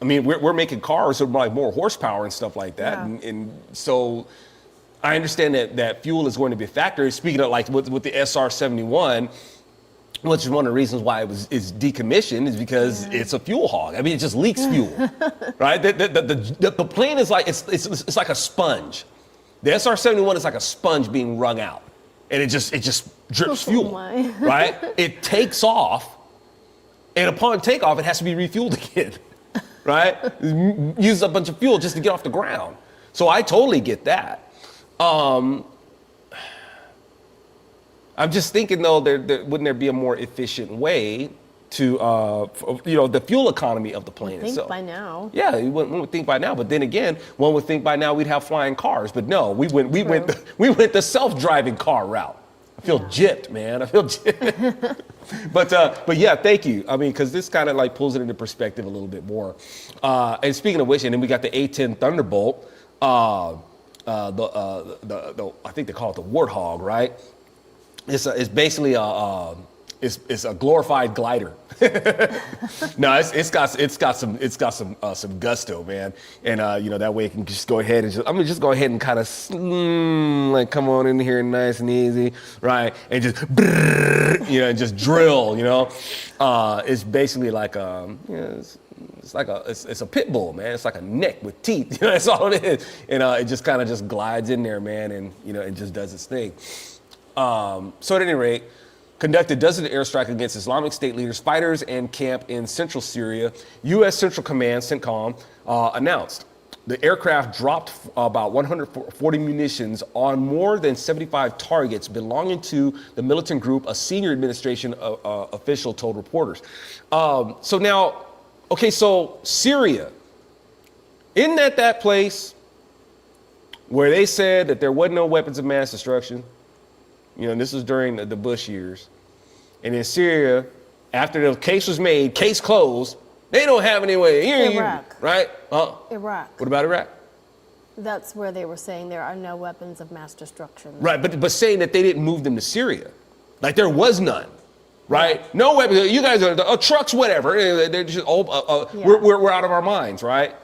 mean, we're making cars with like more horsepower and stuff like that, Yeah. and so I understand that fuel is going to be a factor. Speaking of like with the SR-71. Which is one of the reasons why it's decommissioned is because it's a fuel hog. I mean, it just leaks fuel, right? The plane is like it's like a sponge. The SR-71 is like a sponge being wrung out, and it just drips fuel, right? It takes off, and upon takeoff, it has to be refueled again, right? Uses a bunch of fuel just to get off the ground. So I totally get that. I'm just thinking though, wouldn't there be a more efficient way to, the fuel economy of the plane itself? By now. Yeah, one would think by now, but then again, one would think by now we'd have flying cars. But no, we went the self-driving car route. I feel gypped, man. I feel gypped. But yeah, thank you. I mean, because this kind of like pulls it into perspective a little bit more. And speaking of which, and then we got the A-10 Thunderbolt. I think they call it the Warthog, right? It's basically a glorified glider. No, it's got some gusto, man. And that way it can just go ahead and just go ahead and kind of like come on in here nice and easy, right? And just and just drill, It's basically like it's a pit bull, man. It's like a neck with teeth. That's all it is. And it just kind of just glides in there, man, and it just does its thing. So at any rate, conducted dozens of airstrikes against Islamic State leaders, fighters, and camp in central Syria. U.S. Central Command, CENTCOM, announced the aircraft dropped about 140 munitions on more than 75 targets belonging to the militant group, a senior administration official told reporters. So now, okay, so Syria, isn't that place where they said that there wasn't no weapons of mass destruction? You know, and this was during the Bush years. And in Syria, after the case was made, case closed, they don't have any way. Iraq. Right? Iraq. What about Iraq? That's where they were saying there are no weapons of mass destruction. Right, but saying that they didn't move them to Syria. Like there was none. Right? Yeah. No weapons. You guys are trucks, whatever. They're just, we're out of our minds, right?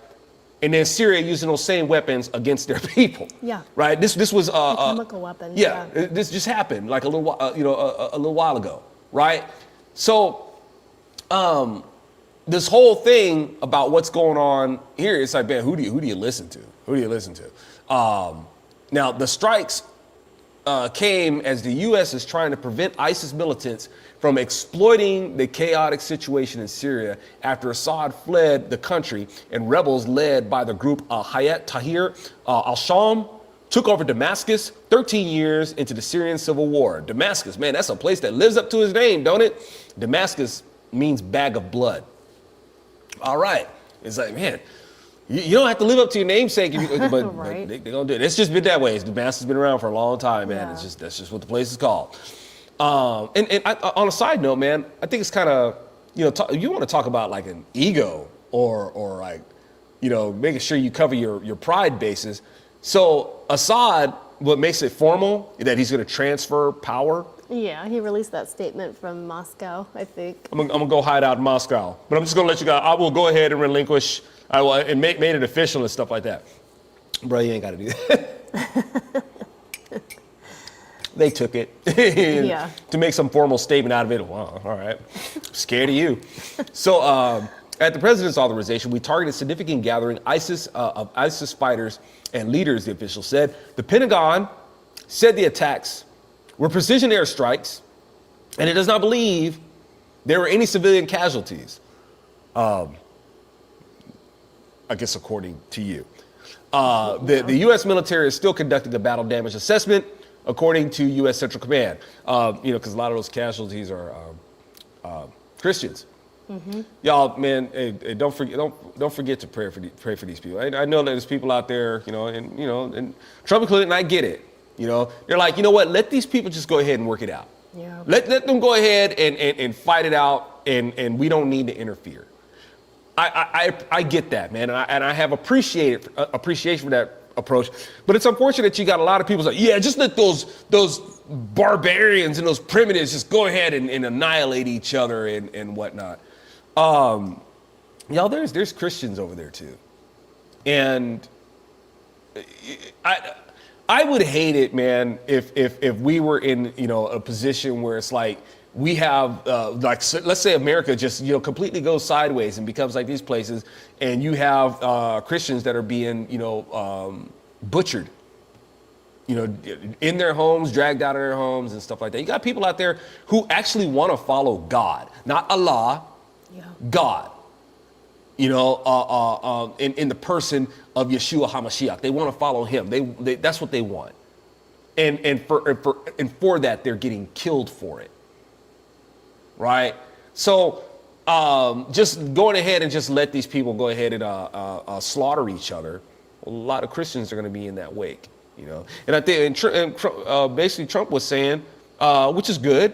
And then Syria using those same weapons against their people. Yeah. Right? This was chemical weapons. Yeah, this just happened like a little while ago, right? So this whole thing about what's going on here, it's like, man, who do you listen to? Who do you listen to? Now, the strikes came as the U.S. is trying to prevent ISIS militants from exploiting the chaotic situation in Syria after Assad fled the country and rebels led by the group Hayat Tahrir al-Sham took over Damascus 13 years into the Syrian civil war. Damascus, man, that's a place that lives up to its name, don't it? Damascus means bag of blood. All right. It's like, man, you don't have to live up to your namesake, but right. They're going to do it. It's just been that way. Damascus has been around for a long time, man. Yeah. That's just what the place is called. And on a side note, man, I think it's kind of, you want to talk about like an ego or like, making sure you cover your pride bases. So Assad, what makes it formal that he's going to transfer power. Yeah, he released that statement from Moscow, I think. I'm gonna go hide out in Moscow, but I'm just gonna let you go. I will go ahead and relinquish. I will and made it official and stuff like that. Bro, you ain't got to do that. They took it to make some formal statement out of it. Wow, all right, scared of you. So at the president's authorization, we targeted significant gathering of ISIS fighters and leaders. The official said the Pentagon said the attacks were precision airstrikes, and it does not believe there were any civilian casualties. I guess according to you. The U.S. military is still conducting a battle damage assessment, according to U.S. Central Command. Because a lot of those casualties are Christians. Mm-hmm. Y'all, man, hey, don't forget to pray for these people. I know that there's people out there, and Trump included, and I get it. They're like, you know what? Let these people just go ahead and work it out. Yeah. Let them go ahead and fight it out, and we don't need to interfere. I get that, man, and I have appreciation for that approach. But it's unfortunate that you got a lot of people like, yeah, just let those barbarians and those primitives just go ahead and annihilate each other and whatnot. Y'all, there's Christians over there too, and I would hate it, man, if we were in a position where it's like we have let's say America just completely goes sideways and becomes like these places, and you have Christians that are being butchered, in their homes, dragged out of their homes and stuff like that. You got people out there who actually want to follow God, not Allah, God. In the person of Yeshua HaMashiach. They want to follow him. They that's what they want. And for that, they're getting killed for it. Right? So just going ahead and just let these people go ahead and slaughter each other. A lot of Christians are going to be in that wake, And I think basically Trump was saying, which is good,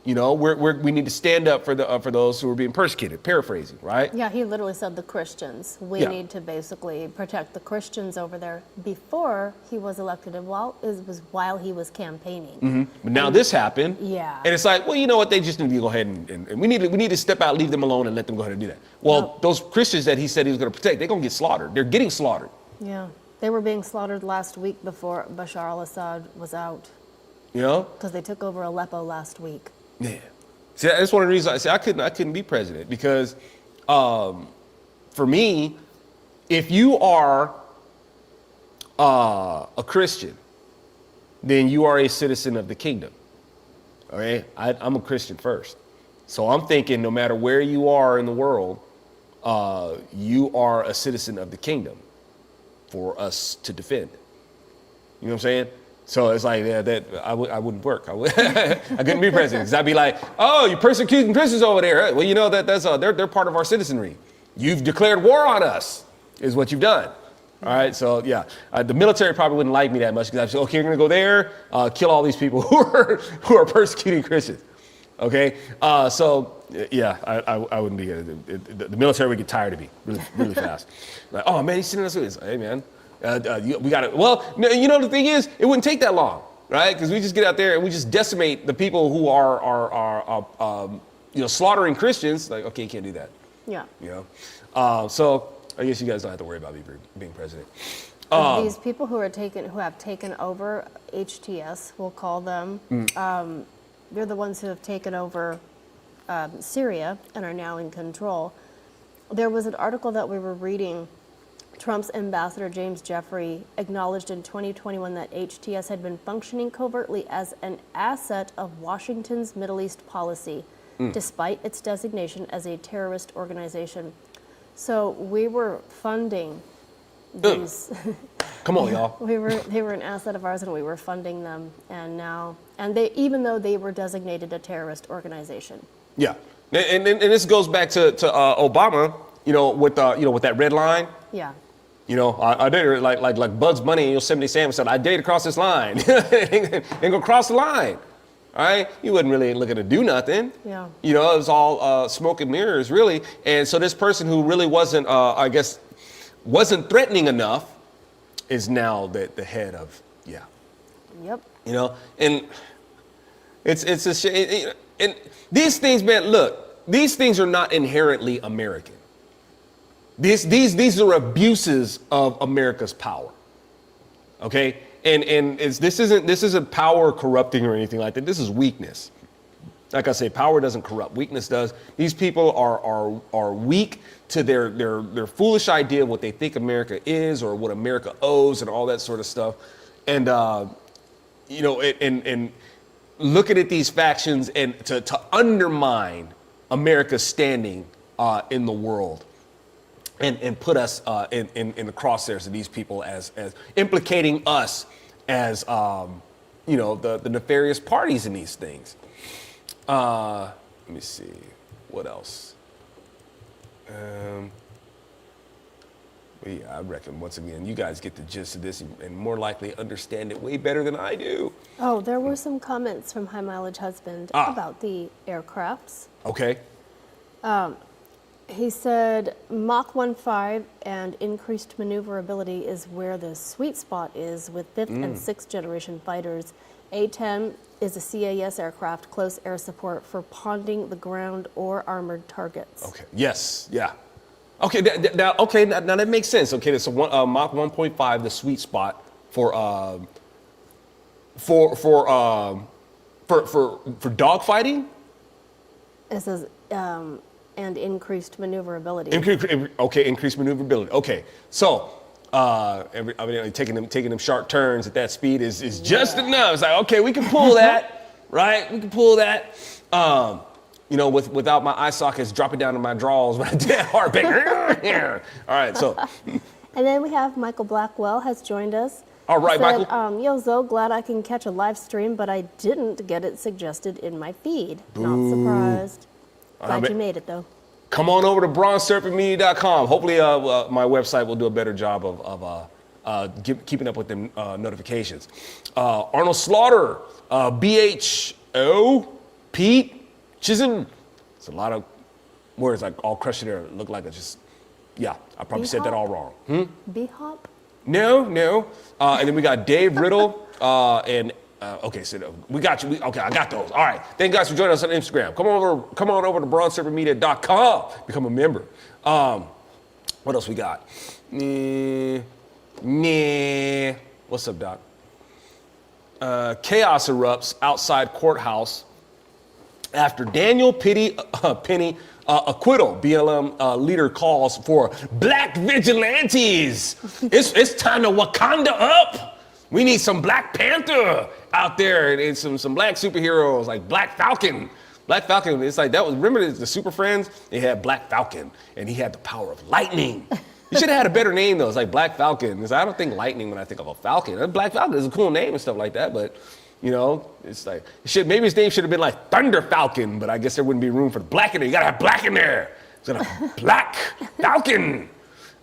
we need to stand up for those who are being persecuted, paraphrasing, right? Yeah, he literally said the Christians. We need to basically protect the Christians over there. Before he was elected, it was while he was campaigning. Mm-hmm. But now this happened. Yeah. And it's like, well, you know what? They just need to go ahead and we need to step out, leave them alone, and let them go ahead and do that. Well, those Christians that he said he was going to protect, they're going to get slaughtered. They're getting slaughtered. Yeah. They were being slaughtered last week before Bashar al-Assad was out. Because they took over Aleppo last week. Yeah. See, that's one of the reasons I say I couldn't be president, because for me, if you are a Christian, then you are a citizen of the kingdom. Okay? I'm a Christian first. So I'm thinking no matter where you are in the world, you are a citizen of the kingdom. for us to defend. You know what I'm saying? So it's like, yeah, that I wouldn't work. I couldn't be president because I'd be like, oh, you're persecuting Christians over there. Well, you know that's they're part of our citizenry. You've declared war on us, is what you've done. All right, so yeah, the military probably wouldn't like me that much because I'd say, okay, you're gonna go there, kill all these people who are persecuting Christians. Okay, so yeah, I wouldn't be here. The military would get tired of me really fast. Like, oh man, he's sending us this. Hey man. We got it. Well, you know, the thing is, it wouldn't take that long, right? Because we just get out there and we just decimate the people who are slaughtering Christians. Like, okay, you can't do that. Yeah. You know, so I guess you guys don't have to worry about me being president. These people who have taken over HTS, we'll call them. They're the ones who have taken over Syria and are now in control. There was an article that we were reading. Trump's ambassador, James Jeffrey, acknowledged in 2021 that HTS had been functioning covertly as an asset of Washington's Middle East policy, despite its designation as a terrorist organization. So we were funding these. Come on, y'all. They were an asset of ours, and we were funding them. And they, even though they were designated a terrorist organization. Yeah, and this goes back to Obama. You know, with that red line. Yeah. You know, I dare like Bugs Bunny and Yosemite Sam said, I dare to cross this line. Ain't gonna cross the line. All right? He wasn't really looking to do nothing. Yeah. You know, it was all smoke and mirrors, really. And so this person who really wasn't, wasn't threatening enough is now the head of, yeah. Yep. You know, and it's a shame. And these things, man, look, these things are not inherently American. These are abuses of America's power, okay? And this isn't power corrupting or anything like that. This is weakness. Like I say, power doesn't corrupt. Weakness does. These people are weak to their foolish idea of what they think America is or what America owes and all that sort of stuff. And and looking at these factions and to undermine America's standing in the world. And put us in the crosshairs of these people as implicating us as the nefarious parties in these things. Let me see, what else? Yeah, I reckon once again you guys get the gist of this and more likely understand it way better than I do. Oh, there were some comments from High Mileage Husband about the aircrafts. Okay. He said Mach 1.5 and increased maneuverability is where the sweet spot is with 5th and 6th generation fighters. A-10 is a CAS aircraft, close air support for ponding the ground or armored targets. Okay. Yes. Yeah. Okay. Now that makes sense. Okay. So Mach 1.5, the sweet spot for dogfighting. It says. And increased maneuverability. Increased maneuverability. Okay, so taking them sharp turns at that speed is just enough. It's like, okay, we can pull that, right? We can pull that. Without my eye sockets dropping down to my drawers when I did hard bang. All right, so. And then we have Michael Blackwell has joined us. All right, said, Michael. Yo, Zoe, glad I can catch a live stream, but I didn't get it suggested in my feed. Not surprised. Glad you made it, though. Come on over to bronzeserpentmedia.com. Hopefully, my website will do a better job of keeping up with them notifications. Arnold Slaughter, BHO, Pete, Chisholm. It's a lot of words like all crushed there. Look like it's just, yeah, I probably said that all wrong. B-Hop? No. And then we got Dave Riddle and so we got you. I got those. All right. Thank you guys for joining us on Instagram. Come on over to bronzeserpentmedia.com. Become a member. What else we got? What's up, Doc? Chaos erupts outside courthouse after Daniel Penny acquittal. BLM leader calls for black vigilantes. It's time to Wakanda up. We need some Black Panther out there and some black superheroes like Black Falcon. Black Falcon, it's like that was, remember the Super Friends? They had Black Falcon and he had the power of lightning. You should have had a better name though. It's like Black Falcon. I don't think lightning when I think of a falcon. Black Falcon is a cool name and stuff like that, but you know, it's like maybe his name should have been like Thunder Falcon, but I guess there wouldn't be room for the black in there. You gotta have black in there. It's gonna Black Falcon.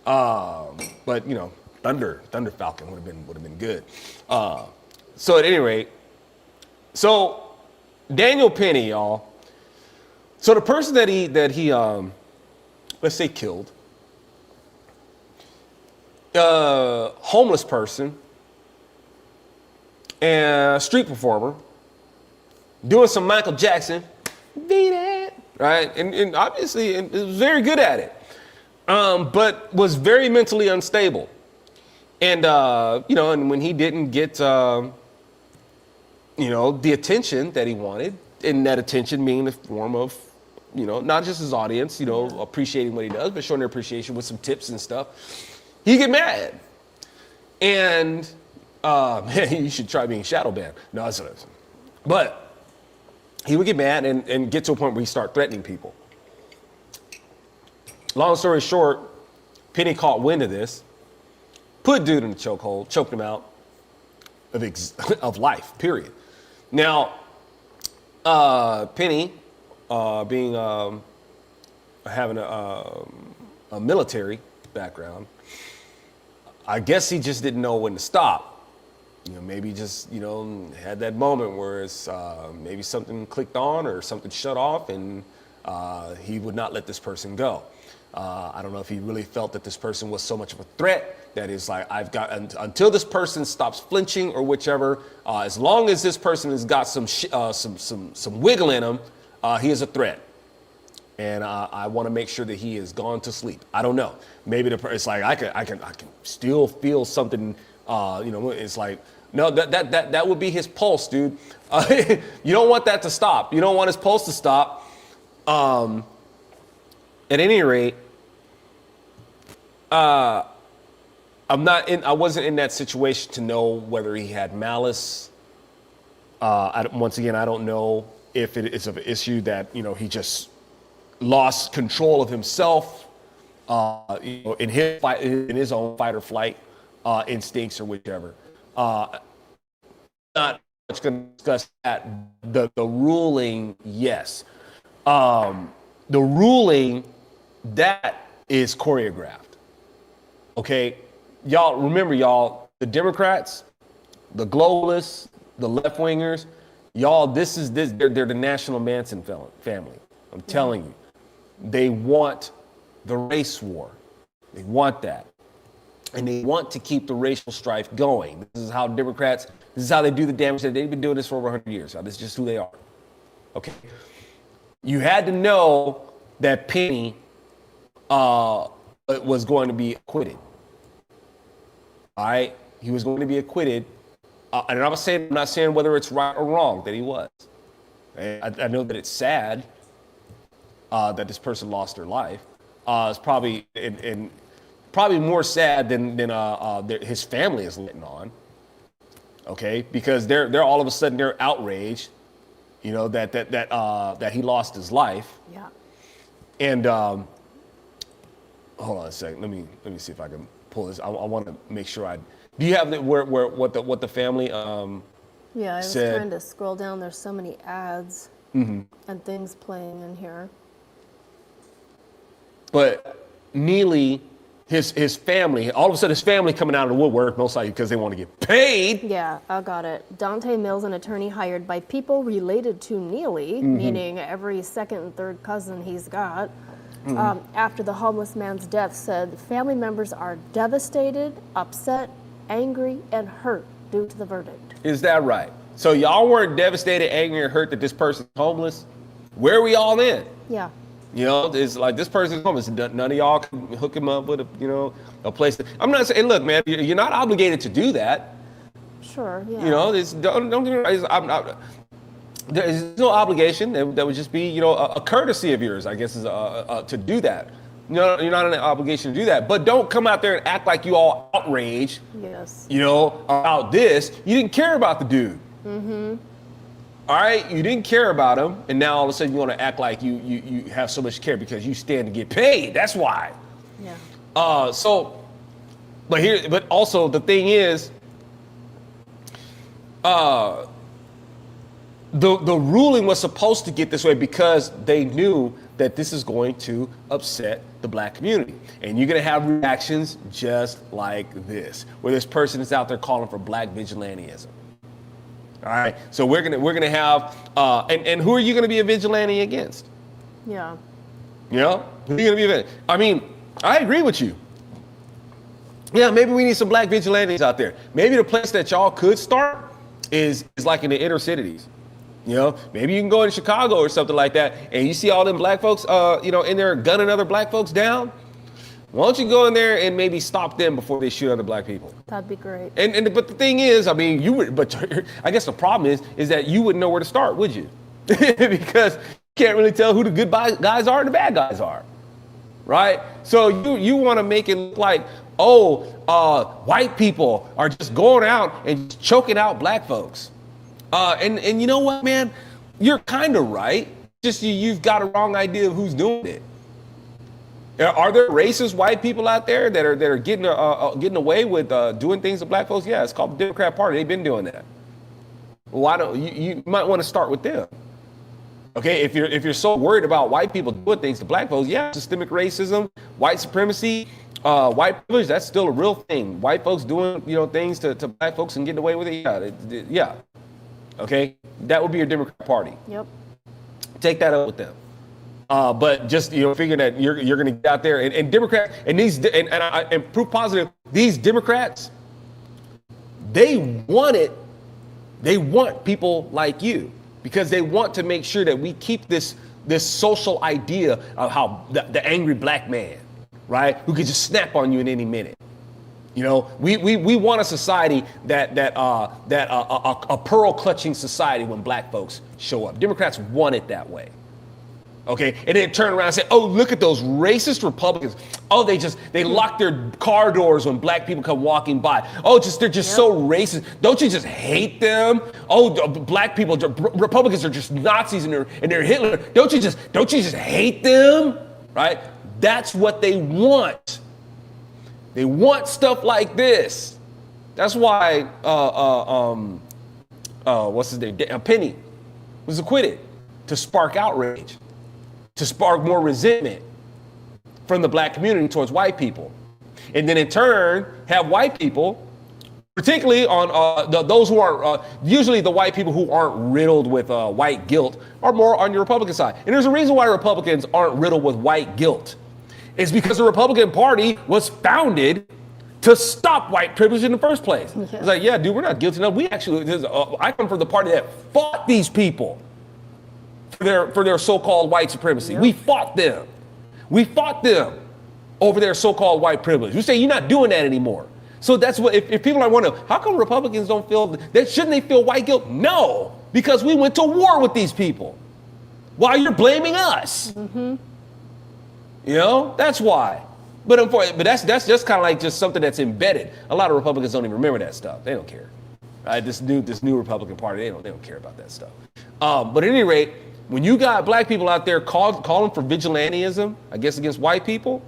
But you know, Thunder Falcon would have been good. So at any rate, so Daniel Penny, y'all. So the person that he let's say killed, homeless person and street performer doing some Michael Jackson, beat it, right? And obviously and was very good at it, but was very mentally unstable. And, you know, and when he didn't get, you know, the attention that he wanted, and that attention being the form of, you know, not just his audience, you know, appreciating what he does, but showing their appreciation with some tips and stuff, he get mad. And, man, you should try being shadow banned. No, that's what it is. But he would get mad and get to a point where he start threatening people. Long story short, Penny caught wind of this, put dude in the chokehold, choked him out of life, period. Now, Penny, being having a military background, I guess he just didn't know when to stop. You know, maybe just, you know, had that moment where it's maybe something clicked on or something shut off, and he would not let this person go. I don't know if he really felt that this person was so much of a threat that is like, I've got until this person stops flinching or whichever. As long as this person has got some wiggle in him, he is a threat. And I want to make sure that he is gone to sleep. I don't know. Maybe it's like I can still feel something. You know, it's like no, that would be his pulse, dude. You don't want that to stop. You don't want his pulse to stop. At any rate, I wasn't in that situation to know whether he had malice. Once again, I don't know if it is of an issue that, you know, he just lost control of himself, you know, in his own fight or flight instincts or whichever. Not much going to discuss that. The ruling, yes. The ruling, that is choreographed. Okay, y'all remember, the Democrats, the globalists, the left wingers, y'all, they're the National Manson family. I'm telling you, they want the race war. They want that. And they want to keep the racial strife going. This is how Democrats, this is how they do the damage. They've been doing this for over 100 years. This is just who they are. Okay. You had to know that Penny was going to be acquitted. All right? He was going to be acquitted. And I'm not saying whether it's right or wrong that he was. I know that it's sad that this person lost their life. It's probably probably more sad than his family is letting on. Okay, because they're all of a sudden they're outraged, you know, that he lost his life. Yeah. And hold on a second. Let me see if I can pull this. I want to make sure do you have what the family yeah, I was said? trying to scroll down. There's so many ads and things playing in here. But Neely, his family, all of a sudden his family coming out of the woodwork, most likely because they want to get paid. Yeah, I got it. Dante Mills, an attorney hired by people related to Neely, meaning every second and third cousin he's got, after the homeless man's death, said family members are devastated, upset, angry, and hurt due to the verdict. Is that right? So y'all weren't devastated, angry, or hurt that this person's homeless? Where are we all in? Yeah. You know, it's like this person's homeless. None of y'all can hook him up with a place. I'm not saying, look, man, you're not obligated to do that. Sure. Yeah. You know, don't get me wrong. There's no obligation. That would just be, you know, a courtesy of yours, I guess, is to do that. No, you're not in an obligation to do that. But don't come out there and act like you all outraged. Yes. You know, about this. You didn't care about the dude. All right, you didn't care about him, and now all of a sudden you want to act like you have so much care because you stand to get paid. That's why. Yeah. But also the thing is, the ruling was supposed to get this way because they knew that this is going to upset the black community. And you're gonna have reactions just like this, where this person is out there calling for black vigilantism. All right, so we're gonna have, and who are you gonna be a vigilante against? Yeah. You know, who are you gonna be against? I mean, I agree with you. Yeah, maybe we need some black vigilantes out there. Maybe the place that y'all could start is like in the inner cities. You know, maybe you can go in Chicago or something like that, and you see all them black folks, in there gunning other black folks down. Why don't you go in there and maybe stop them before they shoot other black people? That'd be great. But the thing is, I mean, you would. But I guess the problem is that you wouldn't know where to start, would you? Because you can't really tell who the good guys are and the bad guys are, right? So you want to make it look like, white people are just going out and choking out black folks. And you know what, man? You're kind of right. Just you've got a wrong idea of who's doing it. Are there racist white people out there that are getting away with doing things to black folks? Yeah, it's called the Democrat Party. They've been doing that. Why don't you might want to start with them? Okay, if you're so worried about white people doing things to black folks, yeah, systemic racism, white supremacy, white privilege, that's still a real thing. White folks doing things to black folks and getting away with it. Yeah. Okay, that would be your Democrat Party. Yep. Take that up with them. But just figure that you're going to get out there and Democrat and proof positive, these Democrats, they want people like you because they want to make sure that we keep this social idea of how the angry black man, right, who could just snap on you in any minute. We want a society that a pearl clutching society when black folks show up. Democrats want it that way. Okay, and then turn around and say, oh, look at those racist Republicans. Oh, they lock their car doors when black people come walking by. Oh, they're just so racist. Don't you just hate them? Oh, black people, Republicans are just Nazis and they're Hitler. Don't you just hate them? Right? That's what they want. They want stuff like this. That's why what's his name? Penny was acquitted, to spark outrage, to spark more resentment from the black community towards white people. And then in turn, have white people, particularly on those who are, usually the white people who aren't riddled with white guilt are more on your Republican side. And there's a reason why Republicans aren't riddled with white guilt. It's because the Republican Party was founded to stop white privilege in the first place. Yeah. It's like, yeah, dude, we're not guilty enough. We actually, I come from the party that fought these people for their so-called white supremacy. Yep. We fought them. We fought them over their so-called white privilege. We say you're not doing that anymore. So that's what, if people are wondering, how come Republicans don't feel that? Shouldn't they feel white guilt? No, because we went to war with these people. Why you're blaming us? Mm-hmm. That's why. But that's just kind of like just something that's embedded. A lot of Republicans don't even remember that stuff. They don't care. Right? This new Republican Party, they don't care about that stuff. But at any rate, when you got black people out there calling for vigilantism, I guess against white people,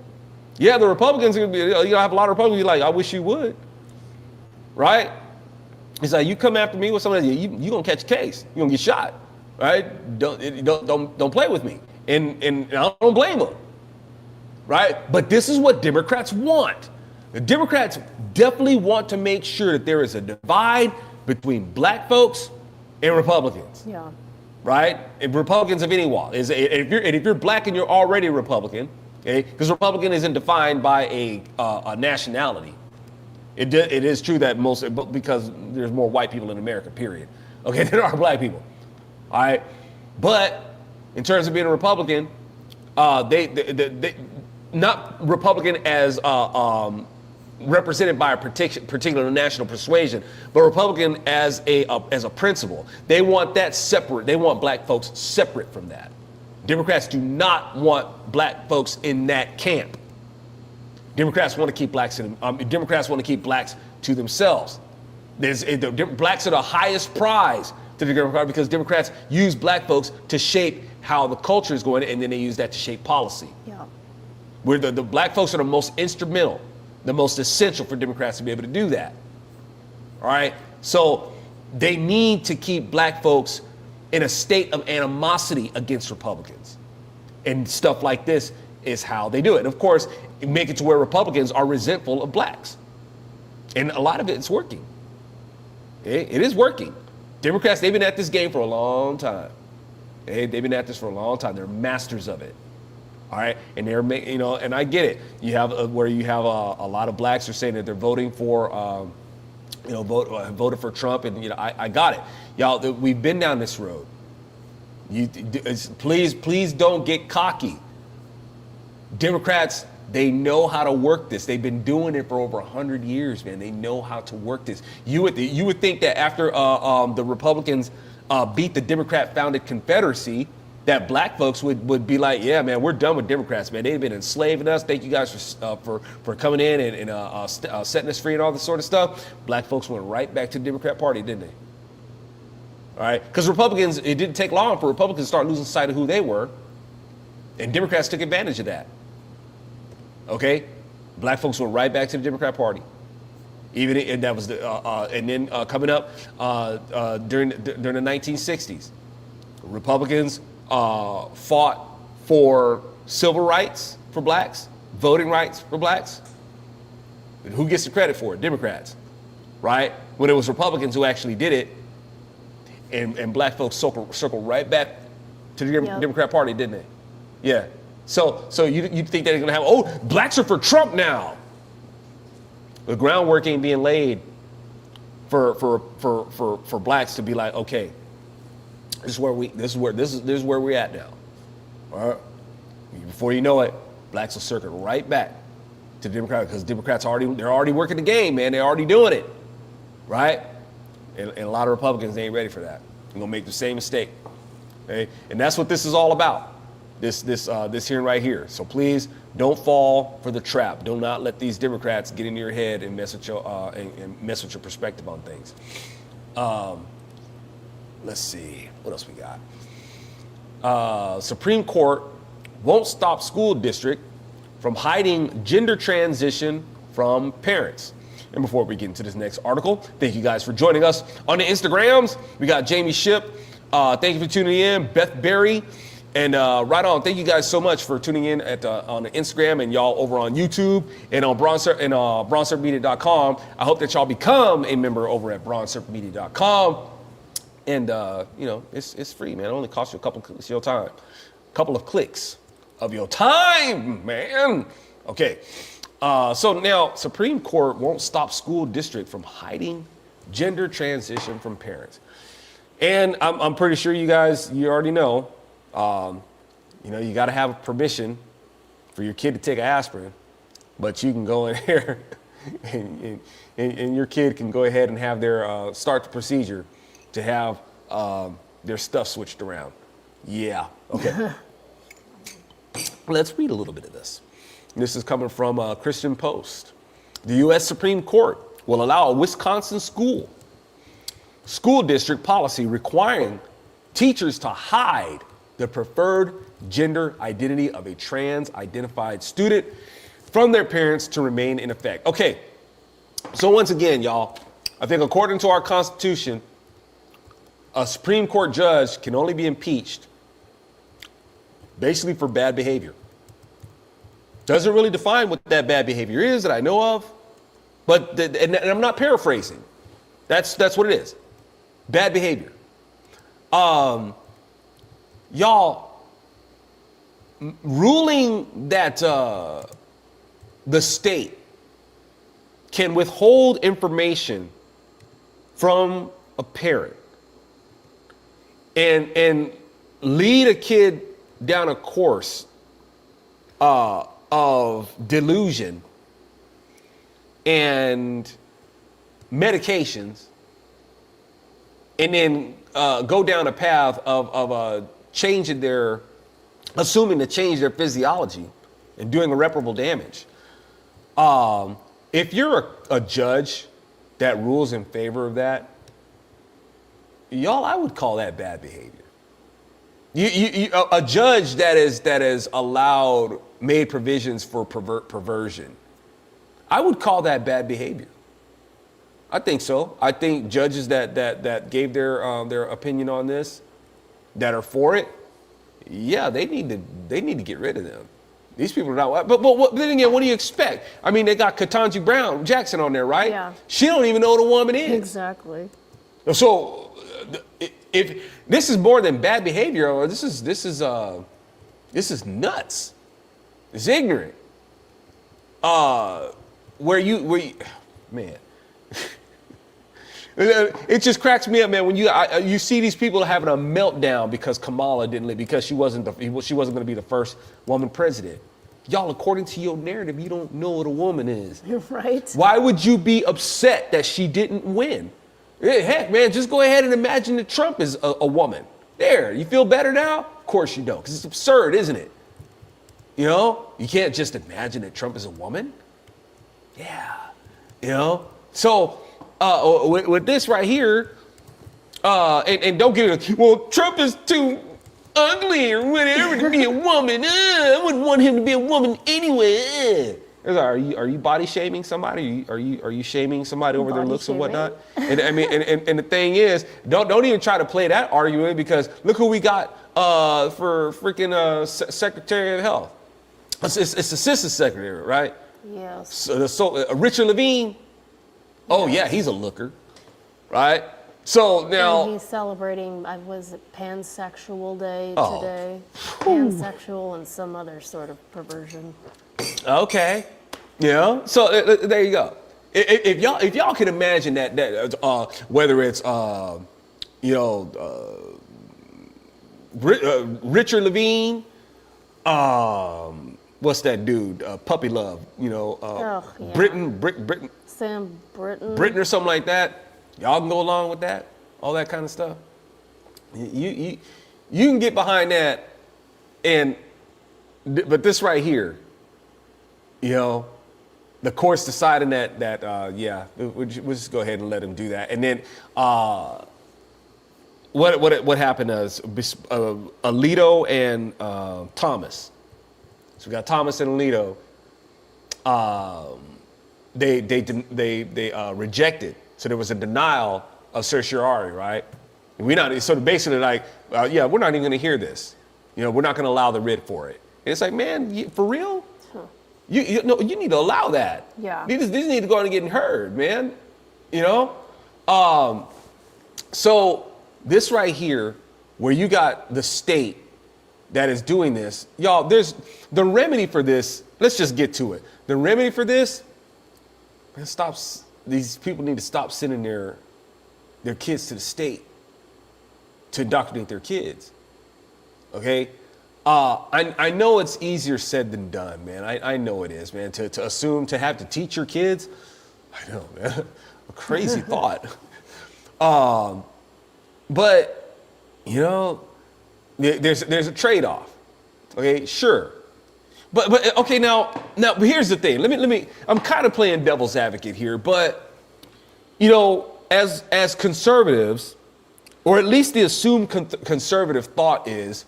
yeah, the Republicans are gonna be, have a lot of Republicans be like, I wish you would. Right? It's like, you come after me with something, you gonna catch a case. You gonna get shot. Right? Don't play with me. And I don't blame them. Right? But this is what Democrats want. The Democrats definitely want to make sure that there is a divide between black folks and Republicans. Yeah. Right? And Republicans of any walk. If you're black and you're already a Republican, okay, because Republican isn't defined by a nationality. It is true that because there's more white people in America, period. Okay, than are black people. All right. But in terms of being a Republican, they not Republican as represented by a particular national persuasion, but Republican as a principle. They want that separate. They want black folks separate from that. Democrats do not want black folks in that camp. Democrats want to keep Democrats want to keep blacks to themselves. Blacks are the highest prize to the Democrat because Democrats use black folks to shape how the culture is going, and then they use that to shape policy. Yeah. Where the black folks are the most instrumental, the most essential for Democrats to be able to do that. All right? So they need to keep black folks in a state of animosity against Republicans. And stuff like this is how they do it. And of course, make it to where Republicans are resentful of blacks. And a lot of it's working. It is working. Democrats, they've been at this game for a long time. They've been at this for a long time. They're masters of it. All right, and they're and I get it. You have where you have a lot of blacks are saying that they're voting for, voted for Trump, and I got it, y'all. We've been down this road. Please don't get cocky. Democrats, they know how to work this. They've been doing it for over 100 years, man. They know how to work this. You would think that after the Republicans beat the Democrat-founded Confederacy, that black folks would be like, yeah, man, we're done with Democrats, man. They've been enslaving us. Thank you guys for coming in and setting us free and all this sort of stuff. Black folks went right back to the Democrat Party, didn't they? All right, because Republicans, it didn't take long for Republicans to start losing sight of who they were, and Democrats took advantage of that. Okay, black folks went right back to the Democrat Party. And that was and then coming up during the 1960s, Republicans fought for civil rights for blacks, voting rights for blacks. And who gets the credit for it? Democrats, right? When it was Republicans who actually did it, and black folks circled right back to the Democrat Party, didn't they? Yeah. So you think they're gonna have, blacks are for Trump now. The groundwork ain't being laid for blacks to be like, okay, this is where we're at now. All right. Before you know it, blacks will circle right back to the Democrats, because Democrats they're already working the game, man. They're already doing it, right? And a lot of Republicans, they ain't ready for that. They're gonna make the same mistake. Okay? And that's what this is all about. This hearing right here. So please don't fall for the trap. Do not let these Democrats get into your head and mess with your perspective on things. Let's see, what else we got? Supreme Court won't stop school district from hiding gender transition from parents. And before we get into this next article, thank you guys for joining us on the Instagrams. We got Jamie Ship. Thank you for tuning in. Beth Berry. And right on, thank you guys so much for tuning in on the Instagram, and y'all over on YouTube and on bronzesurfmedia.com. I hope that y'all become a member over at bronzesurfmedia.com. And it's free, man. It only costs you a couple of your time, couple of clicks of your time, man. Okay. So now, Supreme Court won't stop school district from hiding gender transition from parents. And I'm pretty sure you already know. You got to have permission for your kid to take an aspirin, but you can go in here and your kid can go ahead and have their start the procedure to have their stuff switched around. Yeah. Okay. Let's read a little bit of this. This is coming from Christian Post. The U.S. Supreme Court will allow a Wisconsin school district policy requiring teachers to hide the preferred gender identity of a trans-identified student from their parents to remain in effect. Okay, so once again, y'all, I think according to our Constitution, a Supreme Court judge can only be impeached basically for bad behavior. Doesn't really define what that bad behavior is that I know of, but and I'm not paraphrasing. That's what it is. Bad behavior. Y'all, ruling that the state can withhold information from a parent and lead a kid down a course of delusion and medications, and then go down a path of assuming to change their physiology and doing irreparable damage. If you're a judge that rules in favor of that, y'all, I would call that bad behavior. A judge that is allowed made provisions for perversion. I would call that bad behavior. I think so. I think judges that gave their opinion on this, that are for it, yeah, they need to get rid of them. These people are not. But then again, what do you expect? I mean, they got Ketanji Brown Jackson on there, right? Yeah. She don't even know what a woman is. Exactly. So if this is more than bad behavior, this is nuts. It's ignorant. Where you man. It just cracks me up, man. When you see these people having a meltdown because Kamala didn't leave, because she wasn't going to be the first woman president. Y'all, according to your narrative, you don't know what a woman is. You're right. Why would you be upset that she didn't win? Heck, man, just go ahead and imagine that Trump is a woman. There, you feel better now? Of course you don't, because it's absurd, isn't it? You know, you can't just imagine that Trump is a woman. Yeah, you know. So with this right here, and don't get it. Well, Trump is too ugly or whatever to be a woman. I wouldn't want him to be a woman anyway. Are you body shaming somebody? Are you shaming somebody over their looks and whatnot? And I mean, and the thing is, don't even try to play that argument, because look who we got for freaking Secretary of Health. It's Assistant Secretary, right? Yes. So Richard Levine. Oh yeah, he's a looker, right? So now and he's celebrating. Was it Pansexual Day today? Pansexual and some other sort of perversion. Okay, yeah. So there you go. If y'all can imagine that whether it's Richard Levine, what's that dude? Puppy Love, Britain. Sam Britton. Britain or something like that. Y'all can go along with that, all that kind of stuff. You can get behind that, but this right here, the court's deciding that we'll just go ahead and let him do that. And then what happened is Alito and Thomas. So we got Thomas and Alito. They rejected. So there was a denial of certiorari, right? So basically like, we're not even going to hear this. We're not going to allow the writ for it. And it's like, man, for real? Huh. You need to allow that. Yeah. These need to go on and get heard, man. So this right here, where you got the state that is doing this, y'all, there's the remedy for this. Let's just get to it. The remedy for this, man, these people need to stop sending their kids to the state to indoctrinate their kids. Okay? I know it's easier said than done, man. I know it is, man. To assume, to have to teach your kids, I know, man. A crazy thought. But, there's a trade-off. Okay, sure. But okay, now here's the thing. Let me. I'm kind of playing devil's advocate here, but as conservatives, or at least the assumed conservative thought is,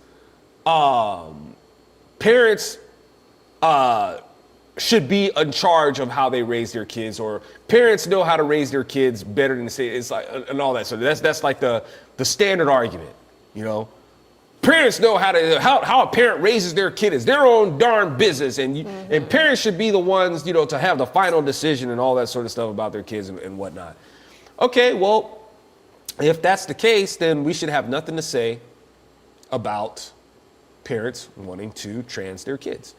parents should be in charge of how they raise their kids, or parents know how to raise their kids better than the state. It's like, and all that. So that's like the standard argument, Parents know how a parent raises their kid is their own darn business, and parents should be the ones, to have the final decision and all that sort of stuff about their kids and whatnot. Okay, well, if that's the case, then we should have nothing to say about parents wanting to trans their kids.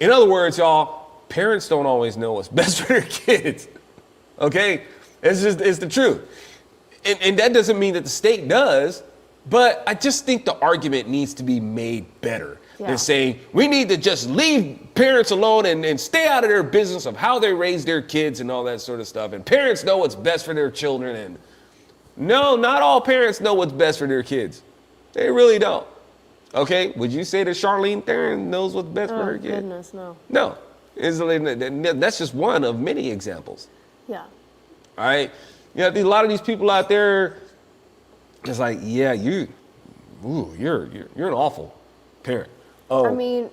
In other words, y'all, parents don't always know what's best for their kids. Okay, it's the truth, and that doesn't mean that the state does. But I just think the argument needs to be made better than saying we need to just leave parents alone and stay out of their business of how they raise their kids and all that sort of stuff. And parents know what's best for their children. And no, not all parents know what's best for their kids. They really don't. Okay, would you say that Charlene Theron knows what's best for her kids? Goodness, no. No, that's just one of many examples. Yeah. All right, a lot of these people out there. It's like, yeah, you're an awful parent. Oh, I mean,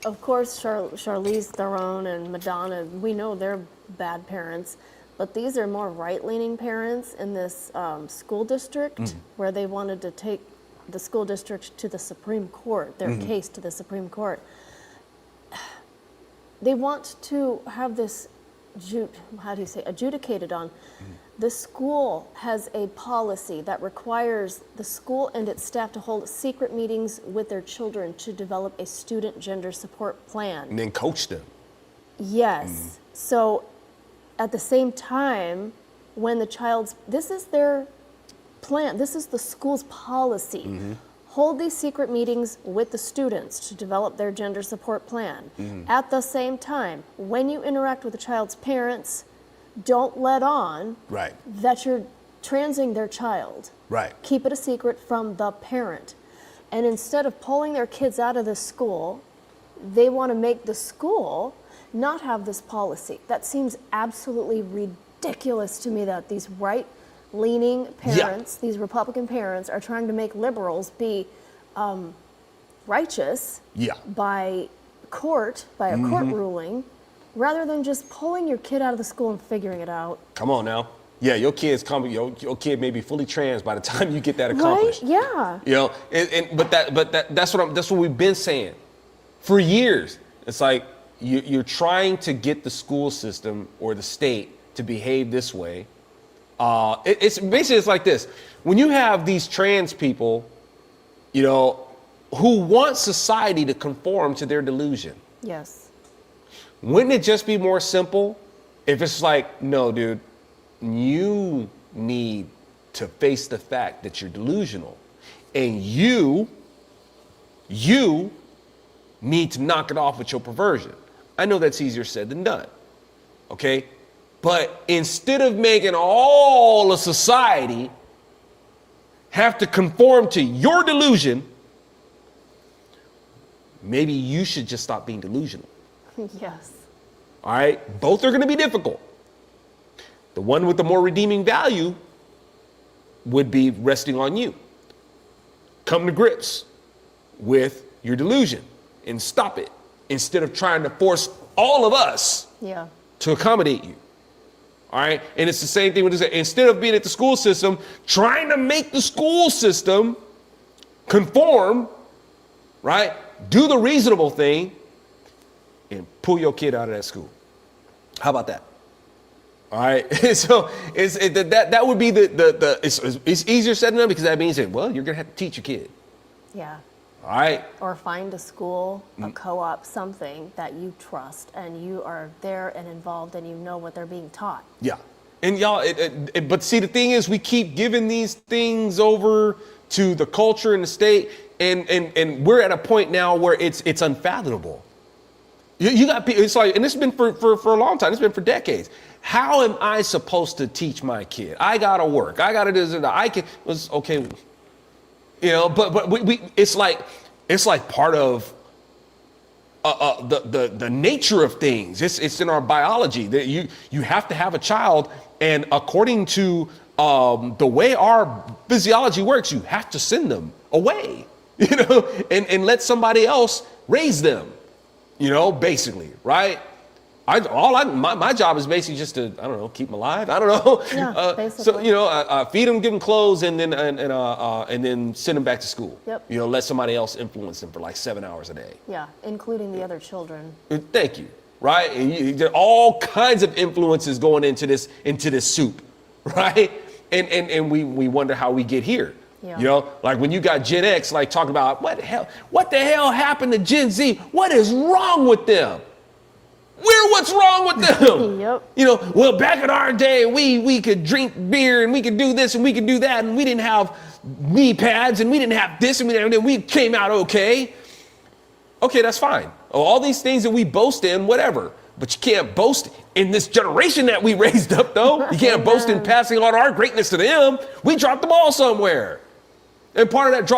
Of course, Charlize Theron and Madonna, we know they're bad parents, but these are more right-leaning parents in this school district where they wanted to take the school district to the Supreme Court, their case to the Supreme Court. They want to have this, adjudicated on. The school has a policy that requires the school and its staff to hold secret meetings with their children to develop a student gender support plan. And then coach them. Yes. So at the same time, when this is their plan, this is the school's policy. Hold these secret meetings with the students to develop their gender support plan. At the same time, when you interact with the child's parents, don't let on that you're transing their child. Keep it a secret from the parent. And instead of pulling their kids out of the school, they want to make the school not have this policy. That seems absolutely ridiculous to me, that these right-leaning parents, these Republican parents, are trying to make liberals be righteous by a court ruling, rather than just pulling your kid out of the school and figuring it out. Come on now. Yeah, your kid may be fully trans by the time you get that accomplished. Right? Yeah. You know, that's what we've been saying for years. It's like you're trying to get the school system or the state to behave this way. It's basically, it's like this. When you have these trans people, you know, who want society to conform to their delusion. Yes. Wouldn't it just be more simple if it's like, no, dude, you need to face the fact that you're delusional, and you need to knock it off with your perversion. I know that's easier said than done, okay? But instead of making all of society have to conform to your delusion, maybe you should just stop being delusional. Yes. All right? Both are going to be difficult. The one with the more redeeming value would be resting on you. Come to grips with your delusion and stop it, instead of trying to force all of us to accommodate you. All right? And it's the same thing with this. Instead of being at the school system, trying to make the school system conform, right? Do the reasonable thing and pull your kid out of that school. How about that? All right. So that would be it's easier said than done, because that means that, well, you're going to have to teach your kid. Yeah. All right. Or find a school, a co-op, something that you trust and you are there and involved and you know what they're being taught. Yeah. And y'all, but see, the thing is, we keep giving these things over to the culture and the state, and we're at a point now where it's unfathomable. You got people, it's like, and this has been for a long time, it's been for decades. How am I supposed to teach my kid? I gotta work, I gotta do this, okay, you know, but we it's like part of the nature of things. It's in our biology that you have to have a child, and according to the way our physiology works, you have to send them away, you know, and let somebody else raise them, you know, basically, right? My job is basically just to, I don't know, keep them alive. I don't know. Yeah, basically. So, you know, feed them, give them clothes, and then send them back to school. Yep. You know, let somebody else influence them for like 7 hours a day. Yeah, including the other children. Thank you. Right? And there are all kinds of influences going into this soup, right? And we wonder how we get here. Yeah. You know, like when you got Gen X, like talking about what the hell happened to Gen Z? What is wrong with them? What's wrong with them? Yep. You know, well, back in our day, we could drink beer and we could do this and we could do that, and we didn't have knee pads and we didn't have this and we came out okay. Okay, that's fine. All these things that we boast in, whatever. But you can't boast in this generation that we raised up, though. You can't boast in passing on our greatness to them. We dropped the ball somewhere. And part of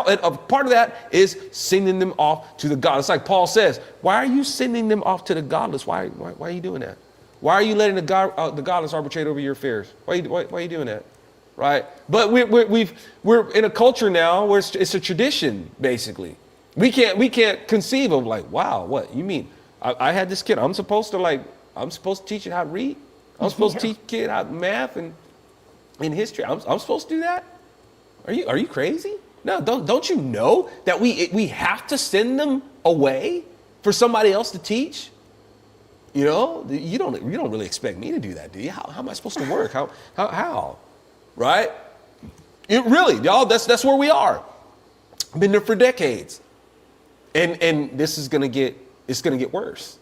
that is sending them off to the godless. Like Paul says, why are you sending them off to the godless? Why are you doing that? Why are you letting the godless arbitrate over your affairs? Why are you doing that? Right? But we're in a culture now where it's a tradition, basically. We can't conceive of like, wow, what you mean? I had this kid. I'm supposed to teach it how to read. I'm supposed to teach kid how to math and history. I'm supposed to do that? Are you crazy? No, don't you know that we have to send them away for somebody else to teach? You know, you don't really expect me to do that, do you? How am I supposed to work? How? Right? It really, y'all, that's where we are. Been there for decades. And this is gonna get worse.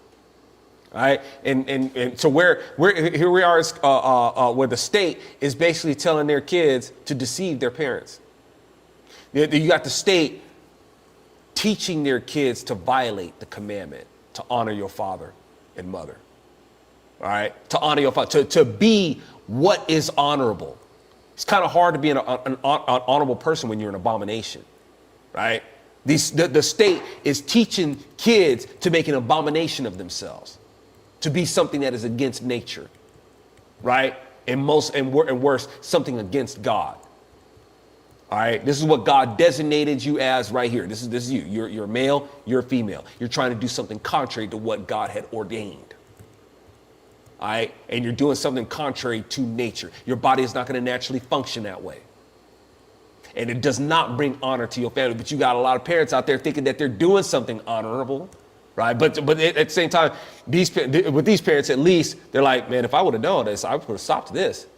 All right, and so here we are where the state is basically telling their kids to deceive their parents. You got the state teaching their kids to violate the commandment to honor your father and mother. All right, to honor your father, to be what is honorable. It's kind of hard to be an honorable person when you're an abomination, right? The state is teaching kids to make an abomination of themselves, to be something that is against nature, right? And worse, something against God. All right, this is what God designated you as right here. This is you. You're male, you're female. You're trying to do something contrary to what God had ordained. All right, and you're doing something contrary to nature. Your body is not going to naturally function that way. And it does not bring honor to your family. But you got a lot of parents out there thinking that they're doing something honorable, right? But at the same time, with these parents, at least, they're like, man, if I would have known this, I would have stopped this.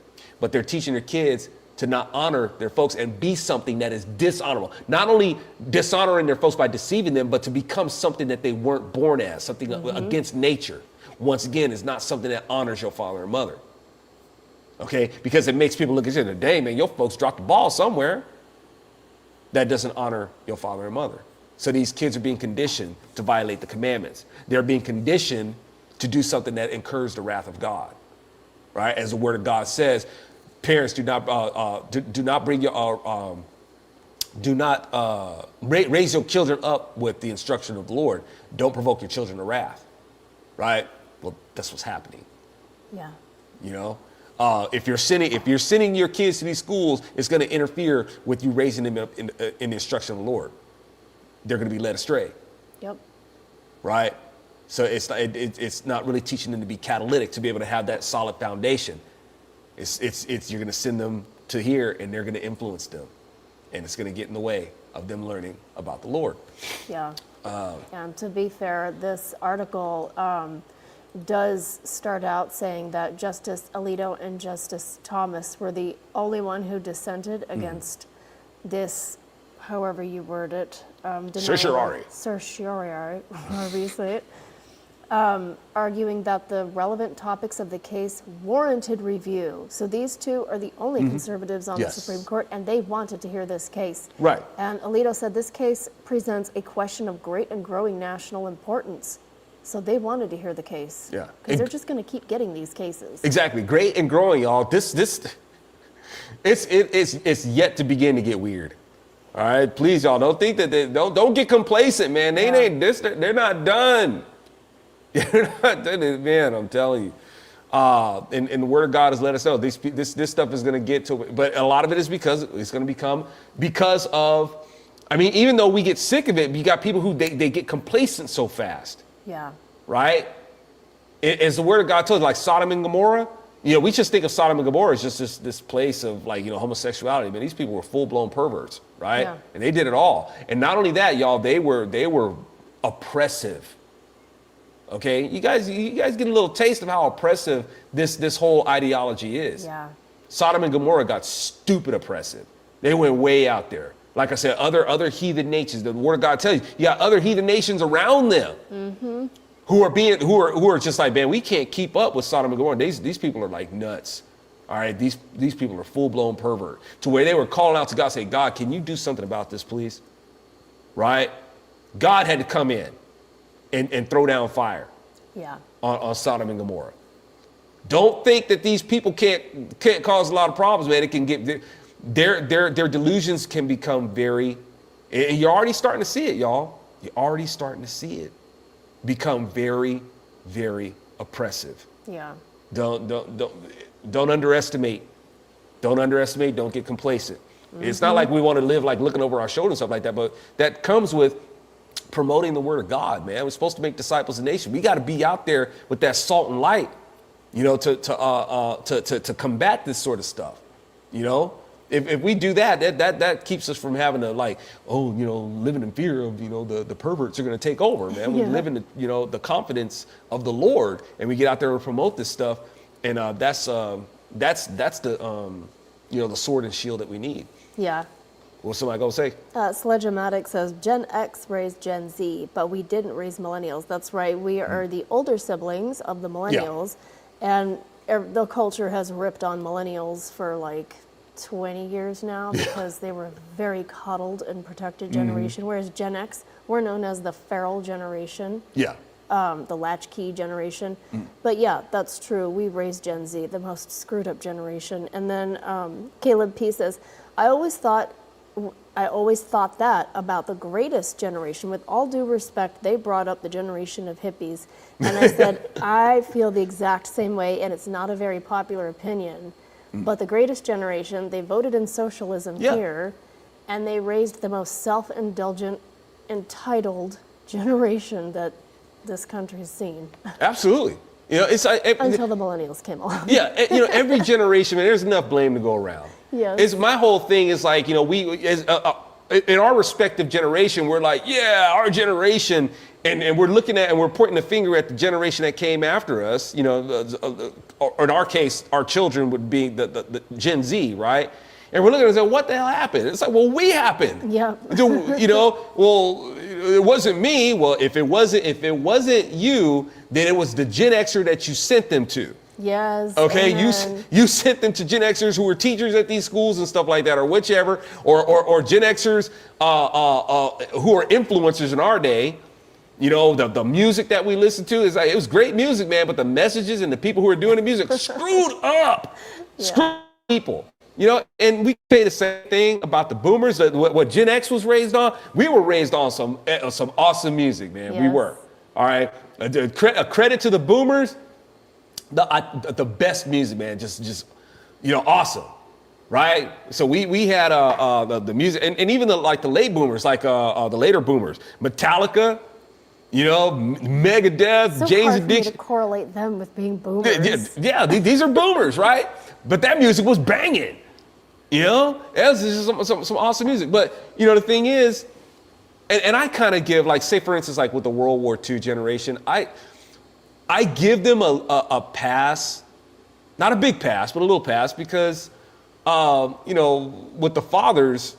But they're teaching their kids to not honor their folks and be something that is dishonorable. Not only dishonoring their folks by deceiving them, but to become something that they weren't born as, something against nature. Once again, is not something that honors your father and mother. Okay? Because it makes people look at you and say, dang, man, your folks dropped the ball somewhere. That doesn't honor your father and mother. So these kids are being conditioned to violate the commandments. They're being conditioned to do something that incurs the wrath of God, right? As the word of God says, parents do not raise your children up with the instruction of the Lord. Don't provoke your children to wrath, right? Well, that's what's happening. Yeah. You know, if you're sending your kids to these schools, it's going to interfere with you raising them up in the instruction of the Lord. They're going to be led astray. Yep. Right. So it's not really teaching them to be catalytic, to be able to have that solid foundation. It's you're going to send them to here and they're going to influence them, and it's going to get in the way of them learning about the Lord. Yeah. And to be fair, this article does start out saying that Justice Alito and Justice Thomas were the only one who dissented against this, however you word it. Certiorari, however you say it. Arguing that the relevant topics of the case warranted review. So these two are the only conservatives on the Supreme Court, and they wanted to hear this case. Right. And Alito said this case presents a question of great and growing national importance. So they wanted to hear the case. Yeah. Because they're just going to keep getting these cases. Exactly. Great and growing, y'all. It's yet to begin to get weird. All right. Please, y'all, don't think that don't get complacent, man. They're not done. Man, I'm telling you. And the word of God has let us know this stuff is going to get to, but a lot of it is because it's going to become because of, I mean, even though we get sick of it, you got people who they get complacent so fast. Yeah. Right? As the word of God told us, like Sodom and Gomorrah, you know, we just think of Sodom and Gomorrah as just this place of, like, you know, homosexuality. But these people were full-blown perverts, right? Yeah. And they did it all. And not only that, y'all, they were oppressive. Okay, you guys get a little taste of how oppressive this whole ideology is. Yeah. Sodom and Gomorrah got stupid oppressive. They went way out there. Like I said, other heathen nations. The Word of God tells you got other heathen nations around them who are just like, man, we can't keep up with Sodom and Gomorrah. These people are like nuts. All right, these people are full blown pervert. To where they were calling out to God, saying, God, can you do something about this, please? Right? God had to come in and throw down fire. Yeah. On Sodom and Gomorrah. Don't think that these people can't cause a lot of problems, man. It can get their delusions can become very. And you're already starting to see it, y'all. You're already starting to see it become very, very oppressive. Yeah. Don't underestimate. Don't underestimate. Don't get complacent. It's not like we want to live like looking over our shoulder and stuff like that, but that comes with promoting the word of God, man. We're supposed to make disciples of the nation. We got to be out there with that salt and light, you know, to combat this sort of stuff. You know, if we do that keeps us from having to like, oh, you know, living in fear of, you know, the perverts are going to take over, man. We live in, you know, the confidence of the Lord, and we get out there and promote this stuff. And that's the, you know, the sword and shield that we need. Yeah. What's somebody going to say? Sledge-O-Matic says, Gen X raised Gen Z, but we didn't raise millennials. That's right. We are the older siblings of the millennials, and the culture has ripped on millennials for like 20 years now because they were a very coddled and protected generation, whereas Gen X, we're known as the feral generation. Yeah. The latchkey generation. But yeah, that's true. We raised Gen Z, the most screwed up generation. And then Caleb P says, I always thought that about the greatest generation. With all due respect, they brought up the generation of hippies. And I said, I feel the exact same way, and it's not a very popular opinion. But the greatest generation, they voted in socialism here, and they raised the most self-indulgent, entitled generation that this country's seen. Absolutely. You know, it's until the millennials came along. Yeah, you know, every generation, man, there's enough blame to go around. Yes. It's my whole thing is like, you know, in our respective generation, we're like, yeah, our generation, and we're looking at and we're pointing the finger at the generation that came after us. You know, or in our case, our children would be the Gen Z, right? And we're looking at it and saying, what the hell happened? It's like, well, we happened. Yeah. You know, well, it wasn't me. Well, if it wasn't you, then it was the Gen Xer that you sent them to. Yes. Okay. Amen. You sent them to Gen Xers who were teachers at these schools and stuff like that, or whichever, or Gen Xers who are influencers in our day. You know, the music that we listened to is like, it was great music, man, but the messages and the people who were doing the music screwed up, screwed people. You know, and we say the same thing about the boomers. What Gen X was raised on, we were raised on some awesome music, man. Yes. We were. All right. A credit to the boomers. The best music, man. Just you know, awesome. Right. So we had the music, and even the late boomers, like the later boomers, Metallica. You know, Megadeth, so Jane's hard Addiction. For me to correlate them with being boomers. Yeah, these are boomers, right? But that music was banging. You know, it was just some awesome music. But, you know, the thing is, and I kind of give, like, say, for instance, like with the World War II generation, I give them a pass, not a big pass, but a little pass, because, you know, with the fathers,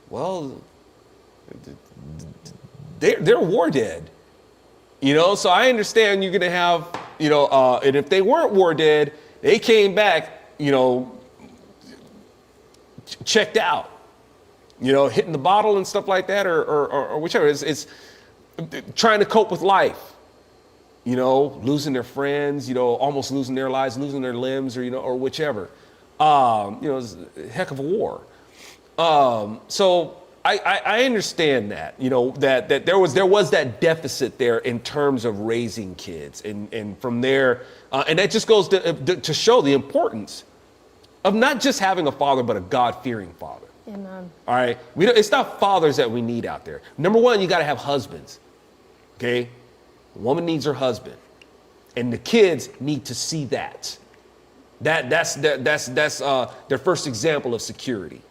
well, they're war dead. You know, so I understand you're going to have, you know, and if they weren't war dead, they came back, you know, checked out, you know, hitting the bottle and stuff like that, or whichever. It's trying to cope with life, you know, losing their friends, you know, almost losing their lives, losing their limbs, or, you know, or whichever. You know, it's a heck of a war. So I understand that, you know, that there was that deficit there in terms of raising kids, and from there, and that just goes to show the importance of not just having a father, but a God-fearing father. Amen. All right, it's not fathers that we need out there. Number one, you got to have husbands. Okay, the woman needs her husband, and the kids need to see that. That's their first example of security.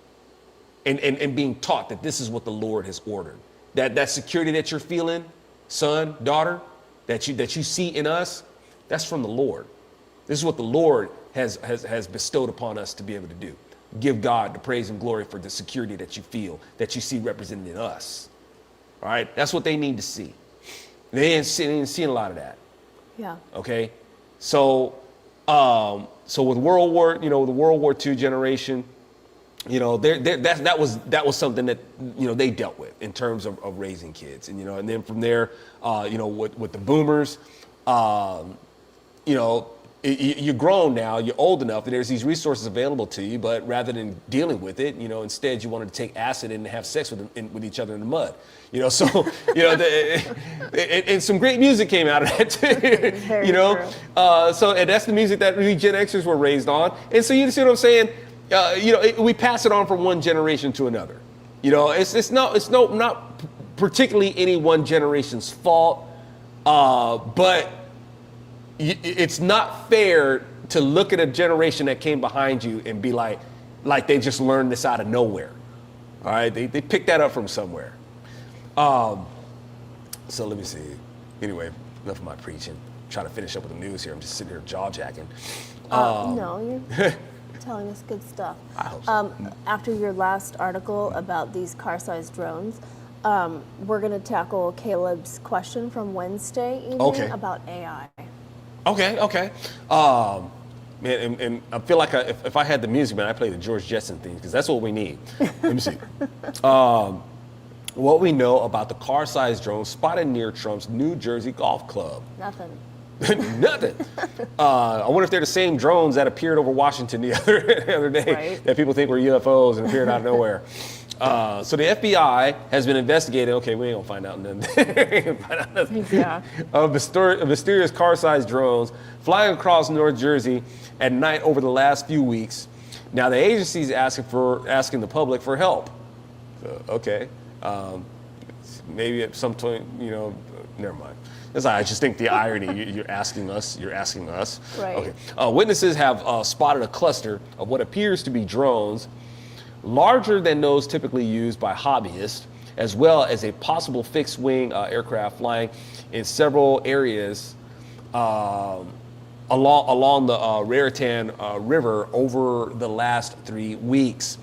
And being taught that this is what the Lord has ordered. That security that you're feeling, son, daughter, that you see in us, that's from the Lord. This is what the Lord has bestowed upon us to be able to do. Give God the praise and glory for the security that you feel, that you see represented in us. All right, that's what they need to see. They ain't seeing a lot of that. Yeah. Okay. So with World War, you know, the World War II generation, you know, that was something that, you know, they dealt with in terms of raising kids, and, you know, and then from there, you know, with the boomers, you know, you're grown now, you're old enough, and there's these resources available to you, but rather than dealing with it, you know, instead you wanted to take acid and have sex with each other in the mud, you know. So, you know, and some great music came out of that too, you know. So, and that's the music that we Gen Xers were raised on, and so you see what I'm saying. You know, we pass it on from one generation to another. You know, it's not particularly any one generation's fault, but it's not fair to look at a generation that came behind you and be like they just learned this out of nowhere. All right, they picked that up from somewhere. So let me see. Anyway, enough of my preaching. Trying to finish up with the news here. I'm just sitting here jaw jacking. No, you're telling us good stuff. I hope so. After your last article about these car-sized drones, we're going to tackle Caleb's question from Wednesday evening about AI. Okay. Man, and I feel like if I had the music, man, I'd play the George Jetson theme because that's what we need. Let me see. What we know about the car-sized drone spotted near Trump's New Jersey golf club. Nothing. Nothing. I wonder if they're the same drones that appeared over Washington the other day that people think were UFOs and appeared out of nowhere. So the FBI has been investigating. Okay, we ain't gonna find out nothing. Yeah. Of mysterious car-sized drones flying across North Jersey at night over the last few weeks. Now the agency is asking the public for help. So, maybe at some point, never mind. I just think the irony. You're asking us. Right. Okay. Witnesses have spotted a cluster of what appears to be drones, larger than those typically used by hobbyists, as well as a possible fixed-wing aircraft flying in several areas along the Raritan River over the last 3 weeks.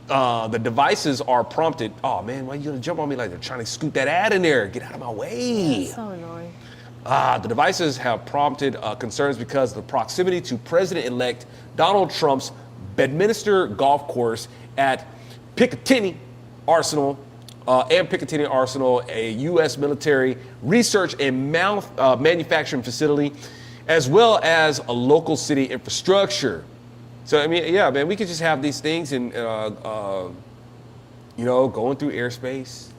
The devices are prompted. Oh man, why are you gonna jump on me like they're trying to scoot that ad in there? Get out of my way. That's so annoying. The devices have prompted concerns because of the proximity to President-elect Donald Trump's Bedminster golf course at Picatinny Arsenal, a U.S. military research and manufacturing facility, as well as a local city infrastructure. So, I mean, yeah, man, we could just have these things and, going through airspace,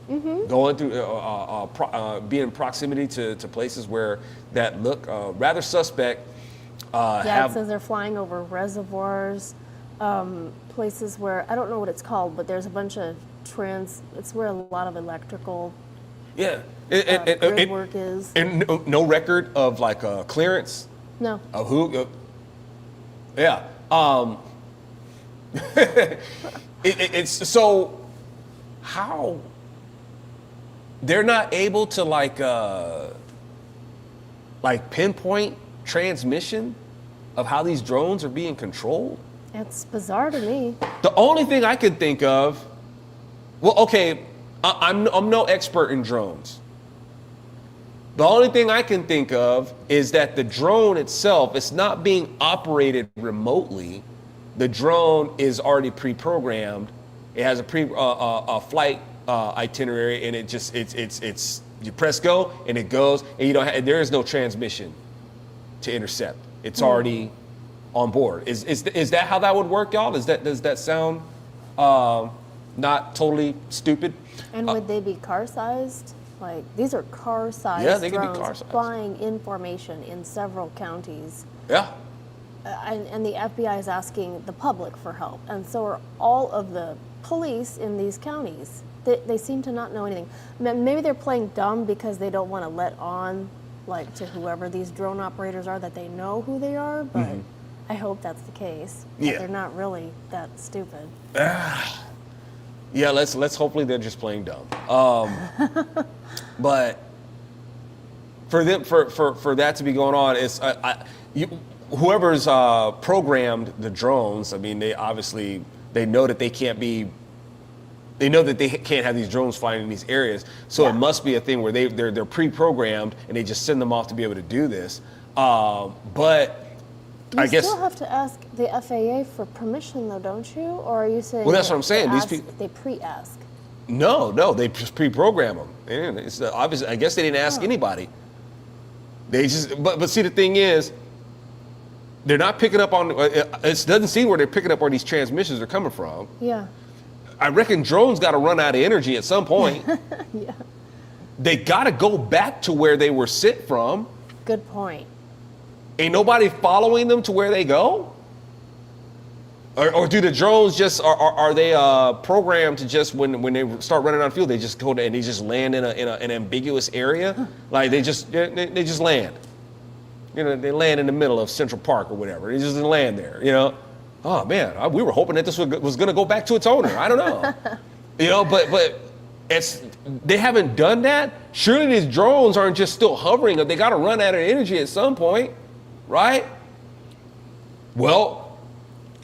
going through, being in proximity to places where that look rather suspect. It says they're flying over reservoirs, places where, I don't know what it's called, but there's a bunch of it's where a lot of electrical grid work is. And no record of like clearance? No. Of who? Yeah. It's so how they're not able to like pinpoint transmission of how these drones are being controlled. It's bizarre to me. The only thing I could think of, I'm no expert in drones. The only thing I can think of is that the drone itself is not being operated remotely. The drone is already pre-programmed. It has a flight itinerary, and it's you press go and it goes, and there is no transmission to intercept. It's already on board. Is that how that would work, y'all? Does that sound not totally stupid? And would they be car-sized? Like, these are car-sized Yeah, they could be drones car-sized. flying in formation in several counties. Yeah. And the FBI is asking the public for help. And so are all of the police in these counties. They seem to not know anything. Maybe they're playing dumb because they don't want to let on, like, to whoever these drone operators are, that they know who they are. But I hope that's the case. Yeah. They're not really that stupid. Yeah, let's hopefully they're just playing dumb. But for that to be going on, it's whoever's programmed the drones. I mean, they know that they can't be. They know that they can't have these drones flying in these areas. So it must be a thing where they're pre-programmed and they just send them off to be able to do this. But I guess you still have to ask the FAA for permission, though, don't you? Or are you saying? Well, that's what I'm saying. These people they pre-ask. No, they just pre-program them. And it's obviously, I guess they didn't ask anybody. They just, but see, the thing is, they're not picking up on. It doesn't seem where they're picking up where these transmissions are coming from. Yeah. I reckon drones got to run out of energy at some point. Yeah. They got to go back to where they were sent from. Good point. Ain't nobody following them to where they go? Or do the drones just are they programmed to just when they start running on field they just go and they just land in an ambiguous area, like they just land, they land in the middle of Central Park or whatever, they just land there, Oh man, we were hoping that this was going to go back to its owner. I don't know, but they haven't done that. Surely these drones aren't just still hovering. They got to run out of energy at some point, right? Well,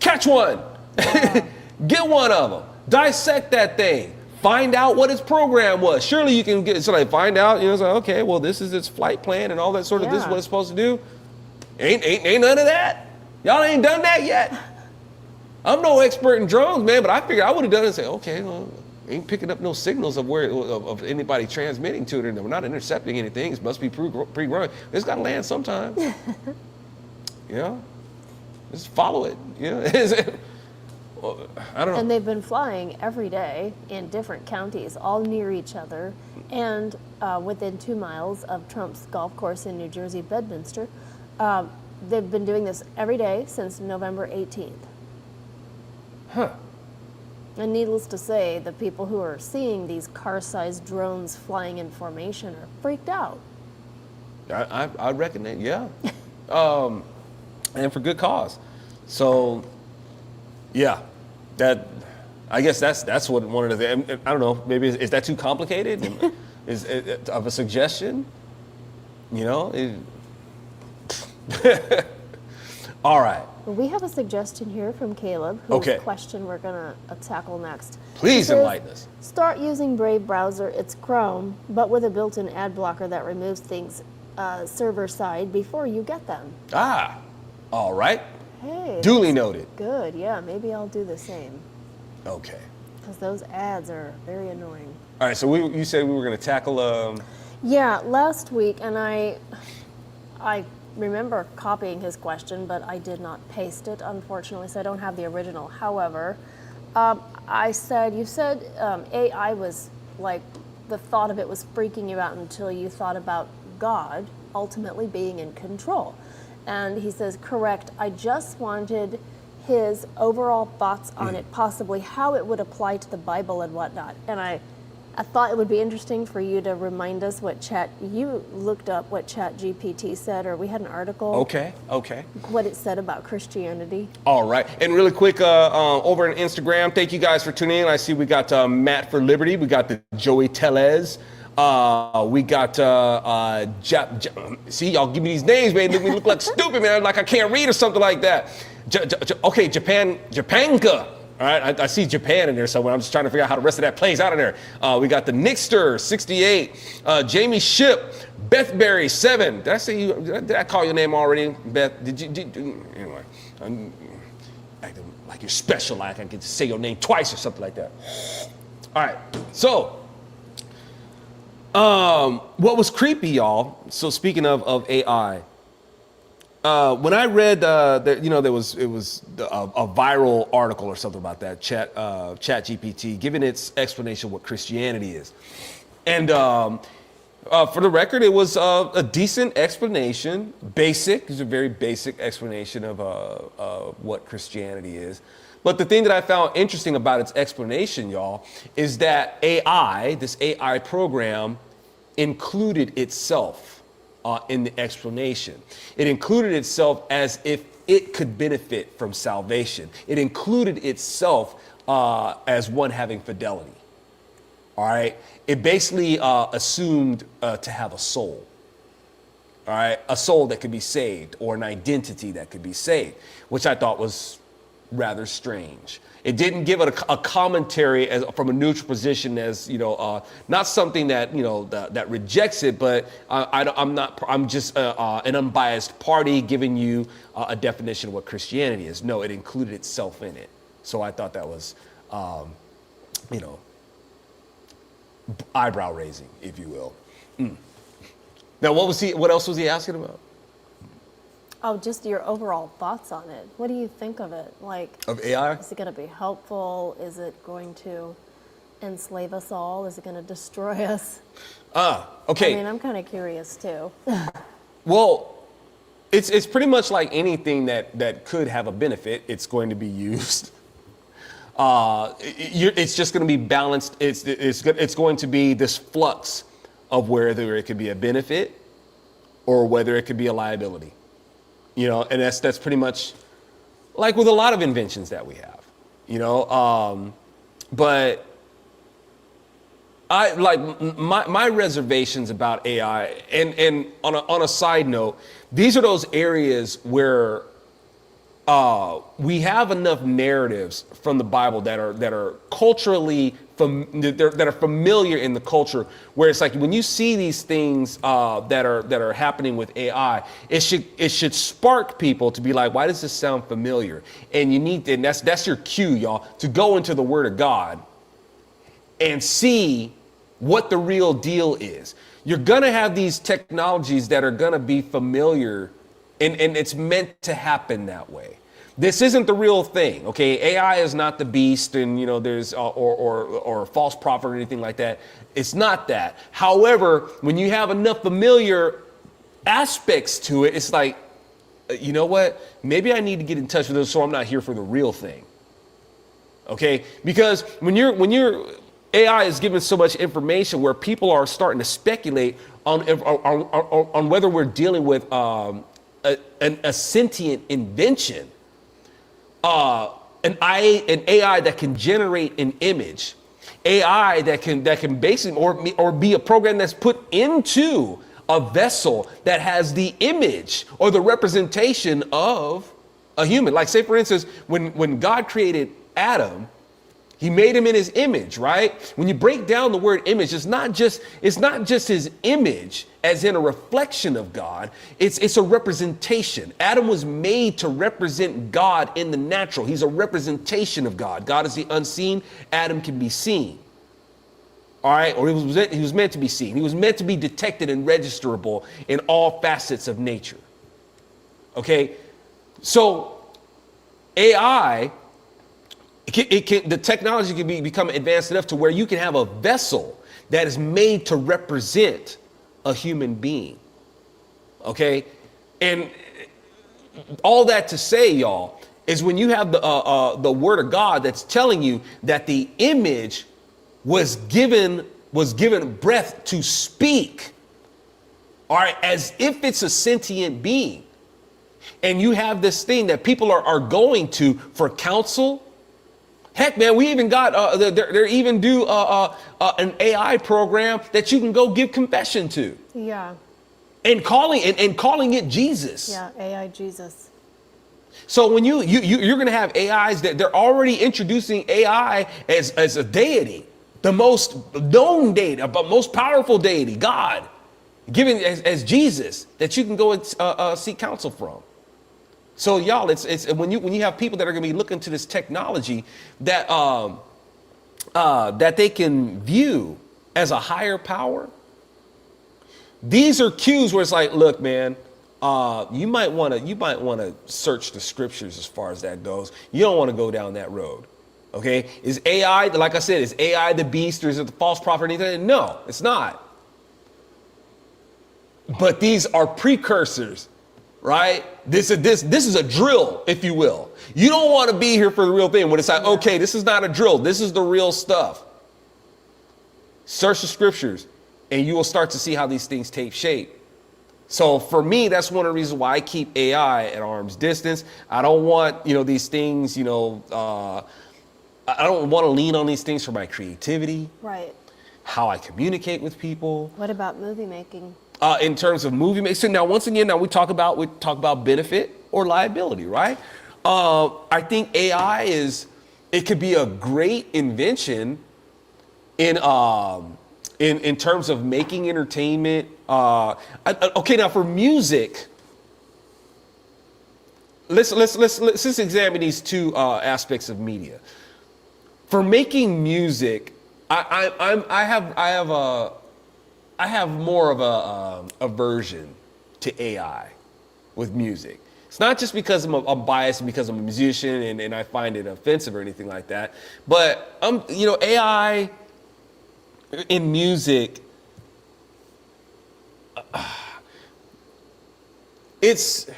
catch one. Get one of them. Dissect that thing. Find out what its program was. Surely you can find out, it's like, okay, well, this is its flight plan and all that sort of, this is what it's supposed to do. Ain't none of that. Y'all ain't done that yet. I'm no expert in drones, man, but I figured I would have done it and say, okay, well, ain't picking up no signals of anybody transmitting to it, and we're not intercepting anything. It must be pre-grown. It's got to land sometime. Just follow it. I don't know. And they've been flying every day in different counties, all near each other, and within 2 miles of Trump's golf course in New Jersey, Bedminster. They've been doing this every day since November 18th. Huh. And needless to say, the people who are seeing these car-sized drones flying in formation are freaked out. I reckon that, yeah. And for good cause. So, yeah, I guess that's what one of the, I don't know, maybe is that too complicated? Is it of a suggestion? All right. Well, we have a suggestion here from Caleb, whose question we're going to tackle next. Please enlighten us. Start using Brave browser. It's Chrome, but with a built-in ad blocker that removes things server side before you get them. Ah, all right. Hey. Duly noted. Good, yeah, maybe I'll do the same. Okay. Because those ads are very annoying. All right, so you said we were going to tackle... Yeah, last week, and I remember copying his question, but I did not paste it, unfortunately, so I don't have the original. However, you said AI was like, the thought of it was freaking you out until you thought about God ultimately being in control. And he says, correct, I just wanted his overall thoughts on it, possibly how it would apply to the Bible and whatnot. And I thought it would be interesting for you to remind us you looked up what ChatGPT said, or we had an article. Okay. What it said about Christianity. All right. And really quick, over on Instagram, thank you guys for tuning in. I see we got Matt for Liberty. We got the Joey Telez. We got, see, y'all give me these names, man. Make me look like stupid, man. Like I can't read or something like that. Japanka. All right, I see Japan in there somewhere. I'm just trying to figure out how the rest of that plays out in there. We got the Nixter, 68, Jamie Ship, Bethberry, 7. Did I say you? Did I call your name already, Beth? Anyway, I'm acting like you're special, like I get to say your name twice or something like that. All right, so what was creepy, y'all? So speaking of AI. When I read there was a viral article or something about that ChatGPT giving its explanation of what Christianity is, and for the record, it was a decent explanation, basic. It's a very basic explanation of what Christianity is. But the thing that I found interesting about its explanation, y'all, is that this AI program, included itself. In the explanation. It included itself as if it could benefit from salvation. It included itself as one having fidelity. All right. It basically assumed to have a soul. All right. A soul that could be saved, or an identity that could be saved, which I thought was rather strange. It didn't give it a commentary from a neutral position, as not something that that rejects it, but I'm just an unbiased party giving you a definition of what Christianity is. No, it included itself in it. So I thought that was, eyebrow raising, if you will. Now, what else was he asking about? Oh, just your overall thoughts on it. What do you think of it? Of AI? Is it going to be helpful? Is it going to enslave us all? Is it going to destroy us? Okay. I mean, I'm kind of curious too. Well, It's pretty much like anything that could have a benefit. It's going to be used. It's just going to be balanced. It's going to be this flux of whether it could be a benefit or whether it could be a liability. You know, and that's pretty much like with a lot of inventions that we have. You know, but I like my reservations about AI, and on a side note, these are those areas where we have enough narratives from the Bible that are culturally that are familiar in the culture, where it's like when you see these things that are happening with AI, it should spark people to be like, why does this sound familiar? And you need to, and that's your cue, y'all, to go into the Word of God and see what the real deal is. You're gonna have these technologies that are gonna be familiar, and it's meant to happen that way. This isn't the real thing, okay? AI is not the beast, and you know there's or a false prophet or anything like that. It's not that. However, when you have enough familiar aspects to it, it's like, you know what? Maybe I need to get in touch with this so I'm not here for the real thing. Okay? Because when you're AI is given so much information where people are starting to speculate on whether we're dealing with a sentient invention, an AI that can generate an image, AI that can basically or be a program that's put into a vessel that has the image or the representation of a human. Like, say for instance, when God created Adam, he made him in his image, right? When you break down the word image, it's not just his image as in a reflection of God. It's a representation. Adam was made to represent God in the natural. He's a representation of God. God is the unseen. Adam can be seen. All right, or he was meant to be seen. He was meant to be detected and registerable in all facets of nature. Okay, so AI. The technology can become advanced enough to where you can have a vessel that is made to represent a human being. Okay, and all that to say, y'all, is when you have the Word of God that's telling you that the image was given breath to speak, all right, as if it's a sentient being, and you have this thing that people are going to for counsel. Heck, man, we even got, they even do an AI program that you can go give confession to. Yeah. And calling it Jesus. Yeah, AI Jesus. So when you're going to have AIs that they're already introducing AI as a deity, the most known deity, but most powerful deity, God, given as Jesus, that you can go and seek counsel from. So y'all, it's when you have people that are going to be looking to this technology that that they can view as a higher power. These are cues where it's like, look, man, you might want to search the scriptures as far as that goes. You don't want to go down that road. Okay, is AI, like I said, is AI the beast, or is it the false prophet or anything? No, it's not. But these are precursors. Right? This is a drill, if you will. You don't want to be here for the real thing. When it's like, okay, this is not a drill. This is the real stuff. Search the scriptures and you will start to see how these things take shape. So for me, that's one of the reasons why I keep AI at arm's distance. I don't want, these things, I don't want to lean on these things for my creativity. Right. How I communicate with people. What about movie making? In terms of movie making. So now, once again, we talk about benefit or liability, right? I think AI it could be a great invention in terms of making entertainment. Okay, now for music, let's examine these two aspects of media. For making music, I have more of a aversion to AI with music. It's not just because I'm biased because I'm a musician and I find it offensive or anything like that. But AI in music, it's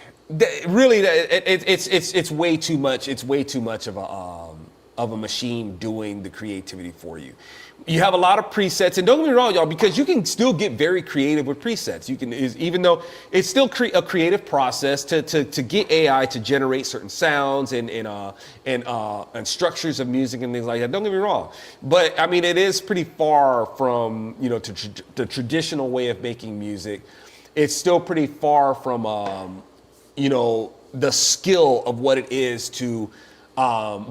really it's way too much. It's way too much of a machine doing the creativity for you. You have a lot of presets, and don't get me wrong, y'all, because you can still get very creative with presets. You can, even though it's still a creative process to get AI to generate certain sounds and structures of music and things like that. Don't get me wrong, but I mean, it is pretty far from the traditional way of making music. It's still pretty far from the skill of what it is to.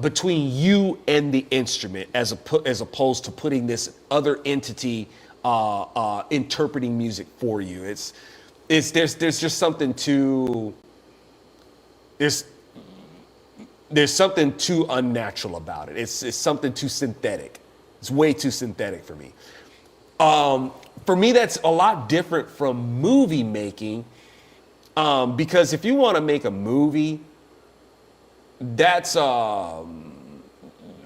Between you and the instrument, as opposed to putting this other entity interpreting music for you. There's just something too there's something too unnatural about it. It's something too synthetic. It's way too synthetic for me. For me, that's a lot different from movie making, because if you want to make a movie, that's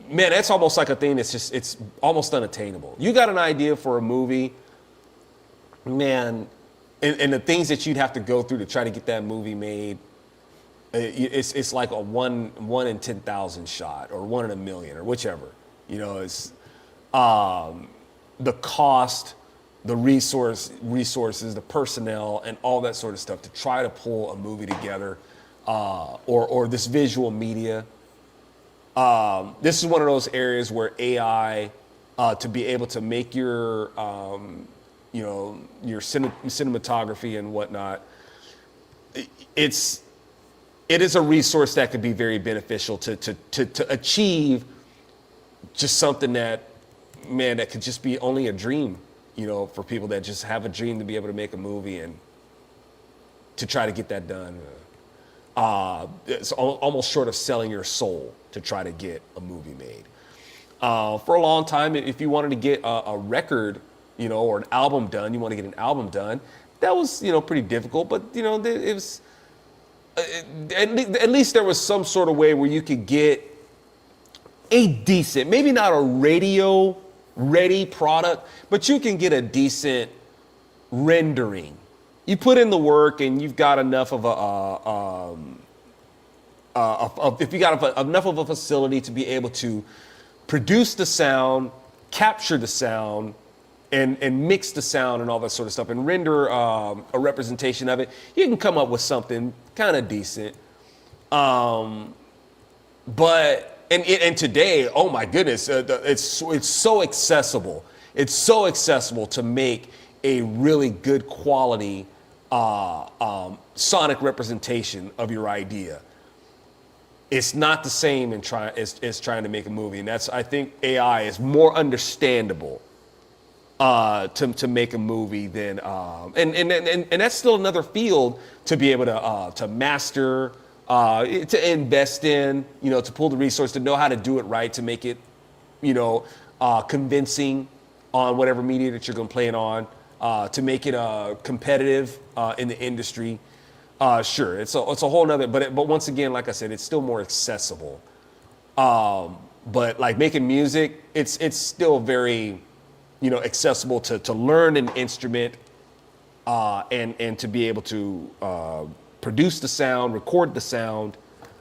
that's almost like a thing it's almost unattainable. You got an idea for a movie, man, and the things that you'd have to go through to try to get that movie made, it's like a one in 10,000 shot, or 1 in a million, or whichever. It's the cost, the resources, the personnel, and all that sort of stuff to try to pull a movie together. Or this visual media. This is one of those areas where AI, to be able to make your cinematography and whatnot, it is a resource that could be very beneficial to achieve just something that could just be only a dream, for people that just have a dream to be able to make a movie and to try to get that done. It's almost short of selling your soul to try to get a movie made. For a long time, if you wanted to get a record, or an album done, you want to get an album done, that was, pretty difficult. But, it was, at least there was some sort of way where you could get a decent, maybe not a radio ready product, but you can get a decent rendering. You put in the work, and you've got enough of if you got enough of a facility to be able to produce the sound, capture the sound, and mix the sound and all that sort of stuff, and render a representation of it, you can come up with something kind of decent. But today, oh my goodness, it's so accessible. It's so accessible to make a really good quality sonic representation of your idea. It's not the same as trying to make a movie, and I think AI is more understandable to make a movie than and that's still another field to be able to master, to invest in, to pull the resource, to know how to do it right, to make it, convincing on whatever media that you're going to play it on. To make it competitive in the industry. Sure, it's a whole nother, but once again, like I said, it's still more accessible. But like making music, it's still very, accessible to learn an instrument, and to be able to produce the sound, record the sound,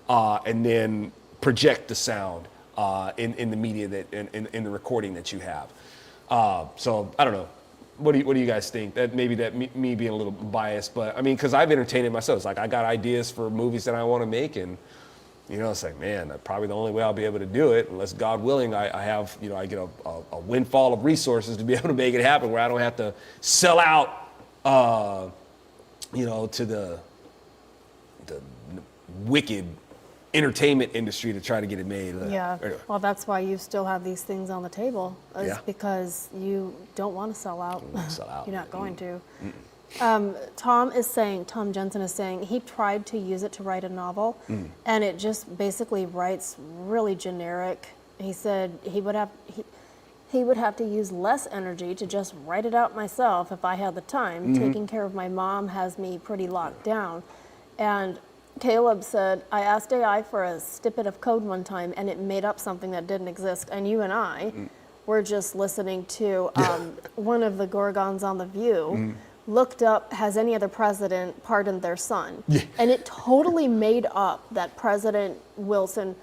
and then project the sound in the media in the recording that you have. So I don't know. What do you guys think? That maybe me being a little biased, but I mean, because I've entertained it myself. It's like I got ideas for movies that I want to make, and it's like, man, that's probably the only way I'll be able to do it, unless God willing, I have, I get a windfall of resources to be able to make it happen, where I don't have to sell out, to the wicked entertainment industry to try to get it made. Yeah, anyway. well, that's why you still have these things on the table, is because you don't want to sell out. You're not going to. Tom Jensen is saying he tried to use it to write a novel, and it just basically writes really generic. He said he would have to use less energy to just write it out myself if I had the time. Taking care of my mom has me pretty locked down. And Caleb said, I asked AI for a snippet of code one time, and it made up something that didn't exist. And you and I were just listening to one of the Gorgons on The View, looked up, has any other president pardoned their son? Yeah. And it totally made up that President Wilson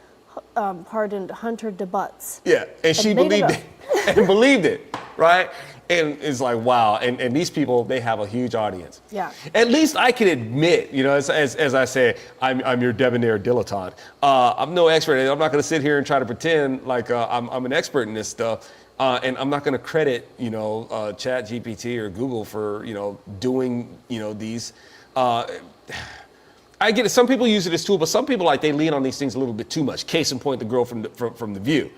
pardoned Hunter DeButts. Yeah, and she believed it. And believed it, right? And it's like, wow. And these people, they have a huge audience. Yeah. At least I can admit, as I say, I'm your debonair dilettante. I'm no expert. I'm not going to sit here and try to pretend like I'm an expert in this stuff. And I'm not going to credit, Chat GPT or Google for, doing, these. I get it. Some people use it as a tool, but some people they lean on these things a little bit too much. Case in point, the girl from the View.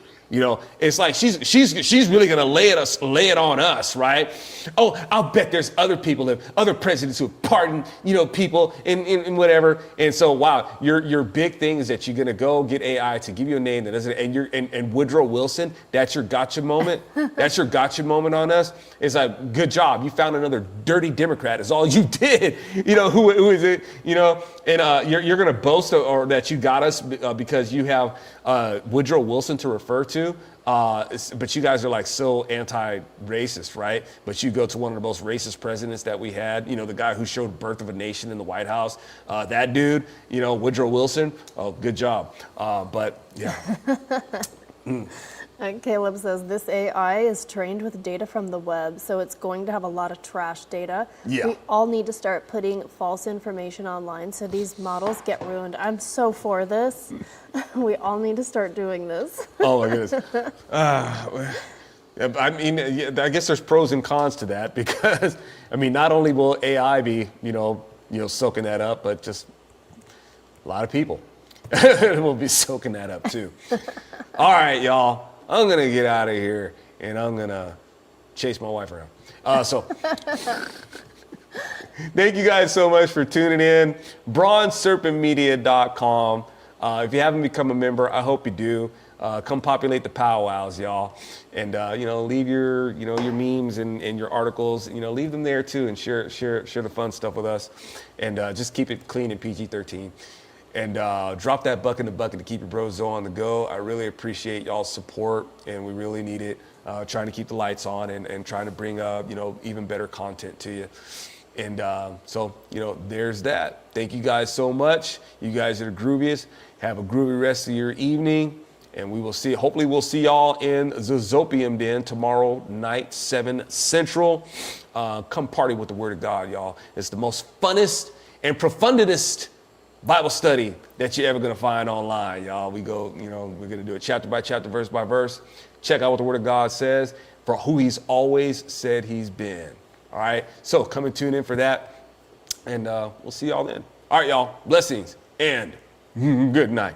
It's like she's really gonna lay it on us, right? Oh, I'll bet there's other presidents who have pardoned, people in whatever. And so, wow, your big thing is that you're gonna go get AI to give you a name that doesn't, and Woodrow Wilson, that's your gotcha moment. That's your gotcha moment on us. It's like, good job, you found another dirty Democrat. Is all you did. Who is it? And you're gonna boast or that you got us because you have Woodrow Wilson to refer to. But you guys are so anti-racist, right? But you go to one of the most racist presidents that we had, the guy who showed Birth of a Nation in the White House, that dude, Woodrow Wilson. Oh, good job. But yeah. Caleb says this AI is trained with data from the web, so it's going to have a lot of trash data. Yeah. We all need to start putting false information online so these models get ruined. I'm so for this. We all need to start doing this. Oh my goodness. I guess there's pros and cons to that because, not only will AI be, soaking that up, but just a lot of people will be soaking that up too. All right, y'all. I'm going to get out of here and I'm going to chase my wife around. So thank you guys so much for tuning in. BronzeSerpentMedia.com. If you haven't become a member, I hope you do. Come populate the powwows, y'all. And, leave your memes and your articles, leave them there too and share the fun stuff with us. And just keep it clean and PG-13. And drop that buck in the bucket to keep your bros on the go. I really appreciate y'all's support, and we really need it. Trying to keep the lights on and trying to bring even better content to you. And so there's that. Thank you guys so much. You guys are the grooviest. Have a groovy rest of your evening, and we will see. Hopefully, we'll see y'all in the Zopium Den tomorrow night, 7 Central. Come party with the Word of God, y'all. It's the most funnest and profundest Bible study that you're ever going to find online, y'all. We go, we're going to do it chapter by chapter, verse by verse. Check out what the Word of God says for who He's always said He's been. All right. So come and tune in for that. And we'll see y'all then. All right, y'all. Blessings and good night.